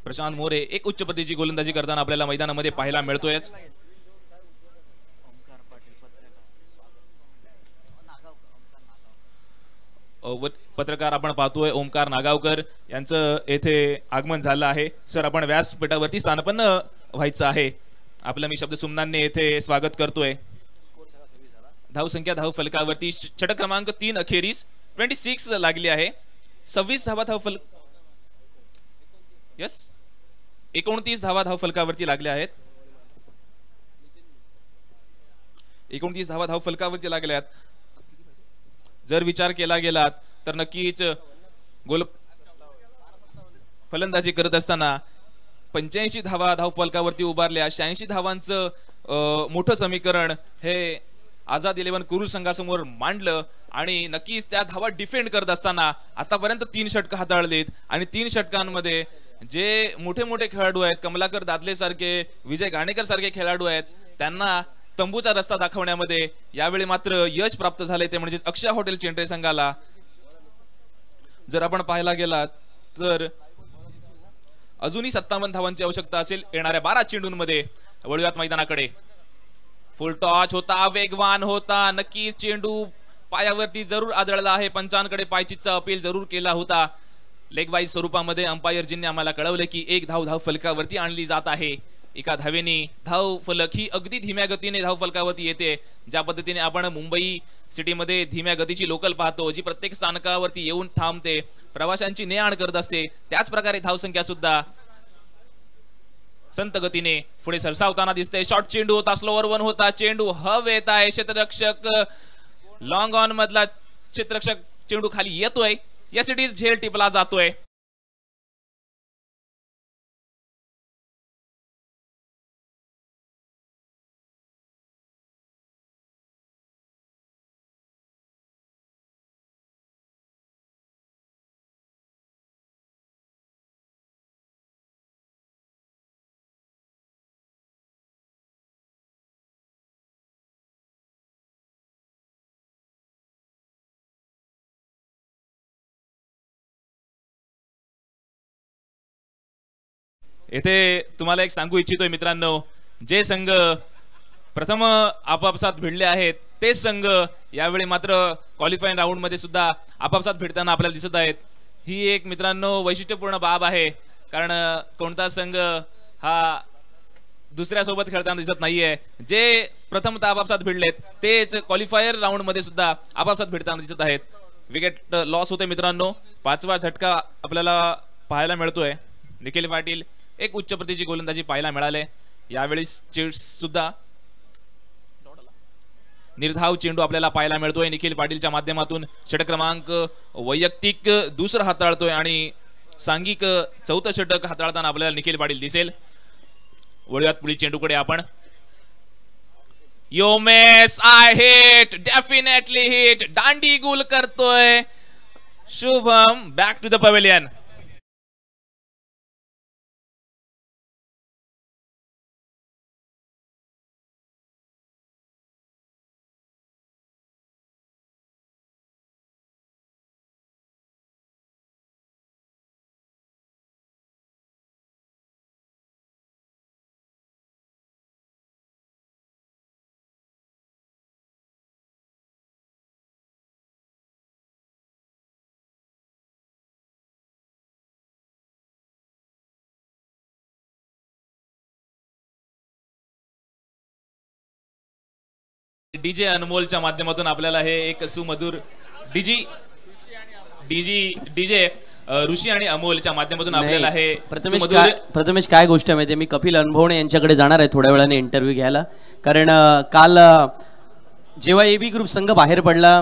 प्रशांत मोरे एक उच्च पद्धतीची गोलंदाजी करताना आपल्याला मैदानामध्ये पाहायला मिळतोय. पत्रकार आपण पाहतोय ओमकार नागावकर यांचं येथे आगमन झालं आहे. सर आपण व्यासपीठावरती स्थानपन्न व्हायचं आहे. आपलं मी शब्द सुमनांनी येथे स्वागत करतोय. धाव संख्या धाव फलकावरती षटक क्रमांक 3 अखेरीस 26 लागली आहे. 26 धावा धाव फलक 29 धावा धाव फलकावरती लागल्या आहेत. 29 धावा धाव फलकावरती लागल्यात. जर विचार केला गेलात तर नक्कीच गोल फलंदाजी करत असताना 85 धावा धाव फलकावरती उभारल्या. 86 धावांचं मोठं समीकरण हे आझाद 11 कुरुल संघासमोर मांडलं आणि नक्कीच त्या धावा डिफेंड करत असताना आतापर्यंत 3 षटकं हाताळलीत आणि 3 षटकांमध्ये जे मोठे मोठे खेळाडू आहेत, कमलाकर दादले सारखे, विजय घाणेकर सारखे खेळाडू आहेत, त्यांना तंबूचा रस्ता दाखवण्यामध्ये यावेळी मात्र यश प्राप्त झाले ते म्हणजे अक्षय हॉटेल चेंडरे संघाला. जर आपण पाहायला गेलात तर अजूनही 57 धावांची आवश्यकता असेल येणाऱ्या 12 चेंडूंमध्ये. वळूयात मैदानाकडे. फुल टॉच होता, वेगवान होता, नक्कीच चेंडू पायावरती जरूर आदळला आहे. पंचांकडे पायचीचा अपील जरूर केला होता. लेग वाईज स्वरूपामध्ये अंपायरजींनी आम्हाला कळवले की 1 धाव फलकावरती आणली जात आहे. एका धावेने धाव फलक ही अगदी धीम्या गतीने धाव फलकावरती येते. ज्या पद्धतीने आपण मुंबई सिटीमध्ये धीम्या गतीची लोकल पाहतो, जी प्रत्येक स्थानकावरती येऊन थांबते, प्रवाशांची ने-आण करत असते, त्याच प्रकारे धावसंख्या सुद्धा संत गतीने पुढे सरसावताना दिसते. शॉर्ट चेंडू होता, स्लोअर वन होता, चेंडू हवेत आहे. क्षेत्ररक्षक लॉंग ऑन मधला क्षेत्ररक्षक चेंडू खाली येतोय. येस इट इज झेल टिपला जातोय. येथे तुम्हाला एक सांगू इच्छितोय मित्रांनो, जे संघ प्रथम आपापसात भिडले आहेत तेच संघ यावेळी मात्र क्वालिफाईंग राऊंड मध्ये सुद्धा आपापसात भिडताना आपल्याला दिसत आहेत. ही एक मित्रांनो वैशिष्ट्यपूर्ण बाब आहे, कारण कोणता संघ हा दुसऱ्या सोबत खेळताना दिसत नाहीये. जे प्रथमतः आपापसात भिडलेत तेच क्वालिफायर राऊंड मध्ये सुद्धा आपापसात भिडताना दिसत आहेत. विकेट लॉस होते मित्रांनो. 5वा झटका आपल्याला पाहायला मिळतोय. निखिल पाटील एक उच्च प्रतीची गोलंदाजी पाहायला मिळाले. यावेळी सुद्धा निर्धाव चेंडू आपल्याला पाहायला मिळतोय. निखिल पाटीलच्या माध्यमातून षटक क्रमांक वैयक्तिक दुसरा हाताळतोय आणि सांघिक 4थं षटक हाताळताना आपल्याला निखिल पाटील दिसेल. वळूयात पुढील चेंडूकडे आपण. You miss, I hit, definitely hit, दांडी गुल करतोय Shubham. Back to the pavilion. DJ अनमोलच्या माध्यमातून आपल्याला हे एक सुमधुर डीजे ऋषी आणि अमोलच्या माध्यमातून आपल्याला हे प्रथमेश काय गोष्ट माहिती, मी कपिल अनुभवणे यांच्याकडे जाणार आहे थोड्या वेळाने इंटरव्ह्यू घ्यायला. कारण काल जेव्हा एबी ग्रुप संघ बाहेर पडला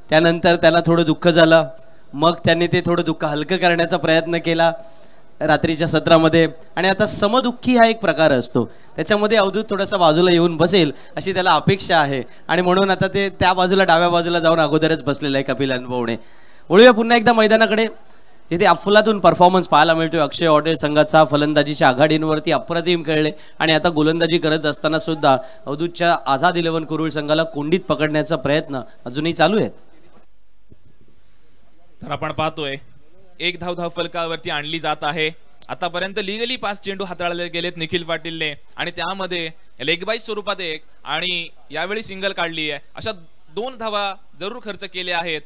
त्यानंतर त्याला थोडं दुःख झालं. मग त्यांनी ते थोडं दुःख हलकं करण्याचा प्रयत्न केला रात्रीच्या सत्रामध्ये. आणि आता समदुःखी हा एक प्रकार असतो, त्याच्यामध्ये अवधूत थोडासा बाजूला येऊन बसेल अशी त्याला अपेक्षा आहे आणि म्हणून आता ते त्या बाजूला डाव्या बाजूला जाऊन अगोदरच बसलेलं आहे कपिल अनुभवणे. वळूया पुन्हा एकदा मैदानाकडे. इथे अफलातून परफॉर्मन्स पाहायला मिळतोय. अक्षय हॉटेल संघाचा फलंदाजीच्या आघाडींवरती अप्रतिम खेळले आणि आता गोलंदाजी करत असताना सुद्धा अवधूतच्या आझाद 11 कुरुल संघाला कोंडीत पकडण्याचा प्रयत्न अजूनही चालू आहेत. तर आपण पाहतोय 1 धाव फलकावरती आणली जात आहे. आतापर्यंत लिगली 5 चेंडू हाताळले गेलेत निखिल पाटीलने आणि त्यामध्ये लेग बाय स्वरूपात 1 आणि यावेळी सिंगल काढली आहे. अशा 2 धावा जरूर खर्च केले आहेत.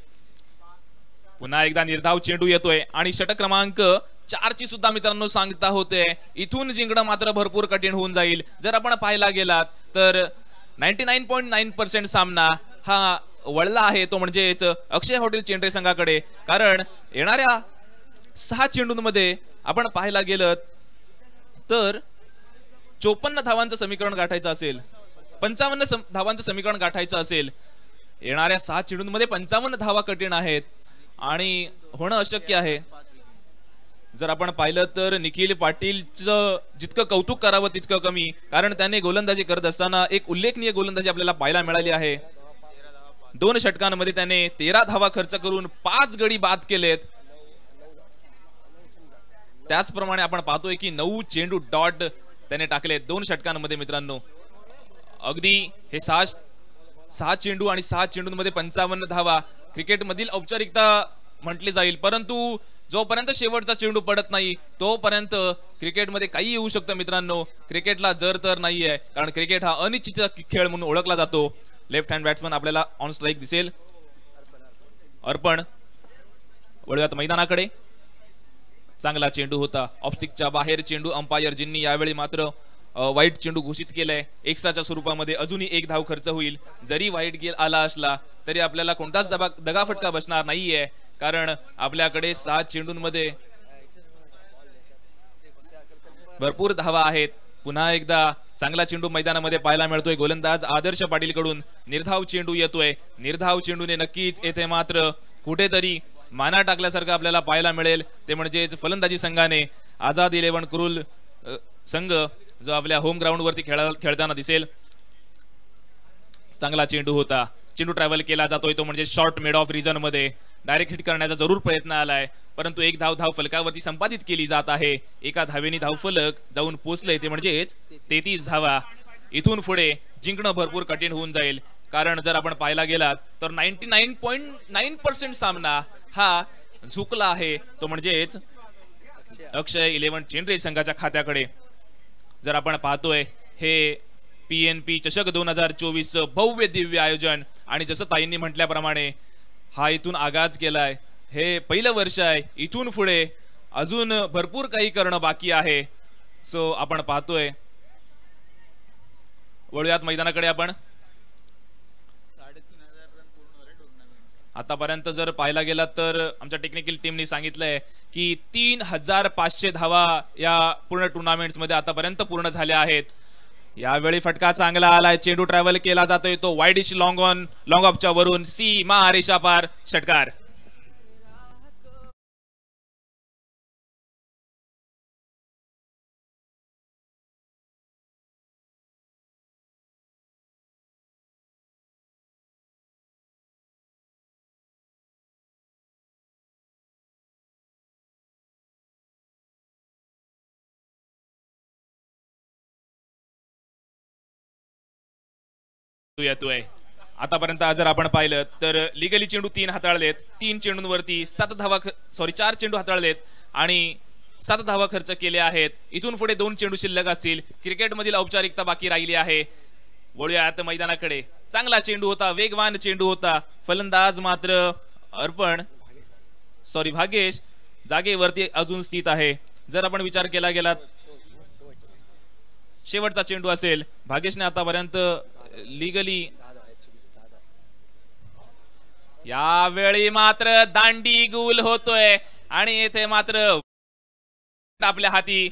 पुन्हा एकदा निर्धाव चेंडू येतोय आणि षटक क्रमांक 4 ची सुद्धा मित्रांनो सांगता होते. इथून जिंकणं मात्र भरपूर कठीण होऊन जाईल. जर आपण पाहायला गेलात तर 99.9% सामना हा वळला आहे तो म्हणजेच अक्षय हॉटेल चेंडरे संघाकडे. कारण येणाऱ्या 6 चेंडूंमध्ये आपण पाहायला गेलं तर 54 धावांचं समीकरण गाठायचं असेल, 55 धावांचं समीकरण गाठायचं असेल, येणाऱ्या 6 चेंडूंमध्ये 55 धावा कठीण आहेत आणि होणं अशक्य आहे. जर आपण पाहिलं तर निखिल पाटीलचं जितकं कौतुक करावं तितकं कमी, कारण त्याने गोलंदाजी करत असताना एक उल्लेखनीय गोलंदाजी आपल्याला पाहायला मिळाली आहे. 2 षटकांमध्ये त्याने 13 धावा खर्च करून 5 गडी बाद केलेत. त्याचप्रमाणे आपण पाहतोय की 9 चेंडू डॉट त्याने टाकले 2 षटकांमध्ये. मित्रांनो, अगदी हे 6 चेंडू आणि 6 चेंडूंमध्ये 55 धावा क्रिकेटमधील औपचारिकता म्हटली जाईल, परंतु जोपर्यंत शेवटचा चेंडू पडत नाही तोपर्यंत क्रिकेटमध्ये काही येऊ शकतं. मित्रांनो, क्रिकेटला जर तर नाहीये, कारण क्रिकेट हा अनिश्चित खेळ म्हणून ओळखला जातो. लेफ्ट हँड बॅट्समन आपल्याला ऑन स्ट्राईक दिसेल. अर्पण. वळूयात मैदानाकडे. चांगला चेंडू होता, ऑफस्टिकच्या बाहेर चेंडू. अंपायरजींनी यावेळी मात्र वाईट चेंडू घोषित केलाय. एक्स्ट्राच्या स्वरूपामध्ये अजूनही 1 धाव खर्च होईल. जरी वाईट गेल आला असला तरी आपल्याला कोणताच दगाफटका बसणार नाहीये, कारण आपल्याकडे 7 चेंडूंमध्ये भरपूर धावा आहेत. पुन्हा एकदा चांगला चेंडू मैदानामध्ये पाहायला मिळतोय. गोलंदाज आदर्श पाटील कडून निर्धाव चेंडू येतोय. निर्धाव चेंडूने नक्कीच येथे मात्र कुठेतरी माना टाकल्यासारखं आपल्याला पाहायला मिळेल. ते म्हणजेच फलंदाजी संघाने आझाद 11 कुरुल संघ जो आपल्या होम ग्राउंड वरती खेळताना दिसेल. चांगला चेंडू होता. चेंडू ट्रॅव्हल केला जातोय तो म्हणजे शॉर्ट मिड ऑफ रिजन मध्ये डायरेक्ट हिट करण्याचा जरूर प्रयत्न आलाय, परंतु 1 धाव फलकावरती संपादित केली जात आहे. एका धावेने धाव फलक जाऊन पोहोचले ते म्हणजेच 33 धावा. इथून पुढे जिंकणं भरपूर कठीण होऊन जाईल, कारण जर आपण पाहायला गेलात तर 99.9% सामना हा झुकला आहे. तो म्हणजेच अक्षय 11 चेंडरे संघाच्या खात्याकडे. जर आपण पाहतोय हे PNP चषक 2024 भव्य दिव्य आयोजन, आणि जसं ताईंनी म्हटल्याप्रमाणे हा इथून आगाज केलाय. हे पहिलं वर्ष आहे. इथून पुढे अजून भरपूर काही करणं बाकी आहे. सो आपण पाहतोय. वळूयात मैदानाकडे. आपण आतापर्यंत जर पाहायला गेलात तर आमच्या टेक्निकल टीमने सांगितलंय की 3500 धावा या पूर्ण टुर्नामेंट्स मध्ये आतापर्यंत पूर्ण झाल्या आहेत. यावेळी फटका चांगला आलाय. चेंडू ट्रॅव्हल केला जातोय तो वाईडिश लॉंग ऑफच्या वरून सीमा रेषा पार षटकार. येतोय. आतापर्यंत जर आपण पाहिलं तर लिगली चेंडू 3 हाताळलेत. 3 चेंडूंवरती 4 चेंडू हाताळलेत आणि 7 धावा खर्च केले आहेत. इथून पुढे 2 चेंडू शिल्लक असतील. क्रिकेटमधील औपचारिकता बाकी राहिली आहे. वळूयात मैदानाकडे. चांगला चेंडू होता, वेगवान चेंडू होता. फलंदाज मात्र भागेश जागेवरती अजून स्थित आहे. जर आपण विचार केला गेला शेवटचा चेंडू असेल. भागेशने आतापर्यंत लिगली यावेळी मात्र दांडी गुल होतोय आणि येथे मात्र आपल्या हाती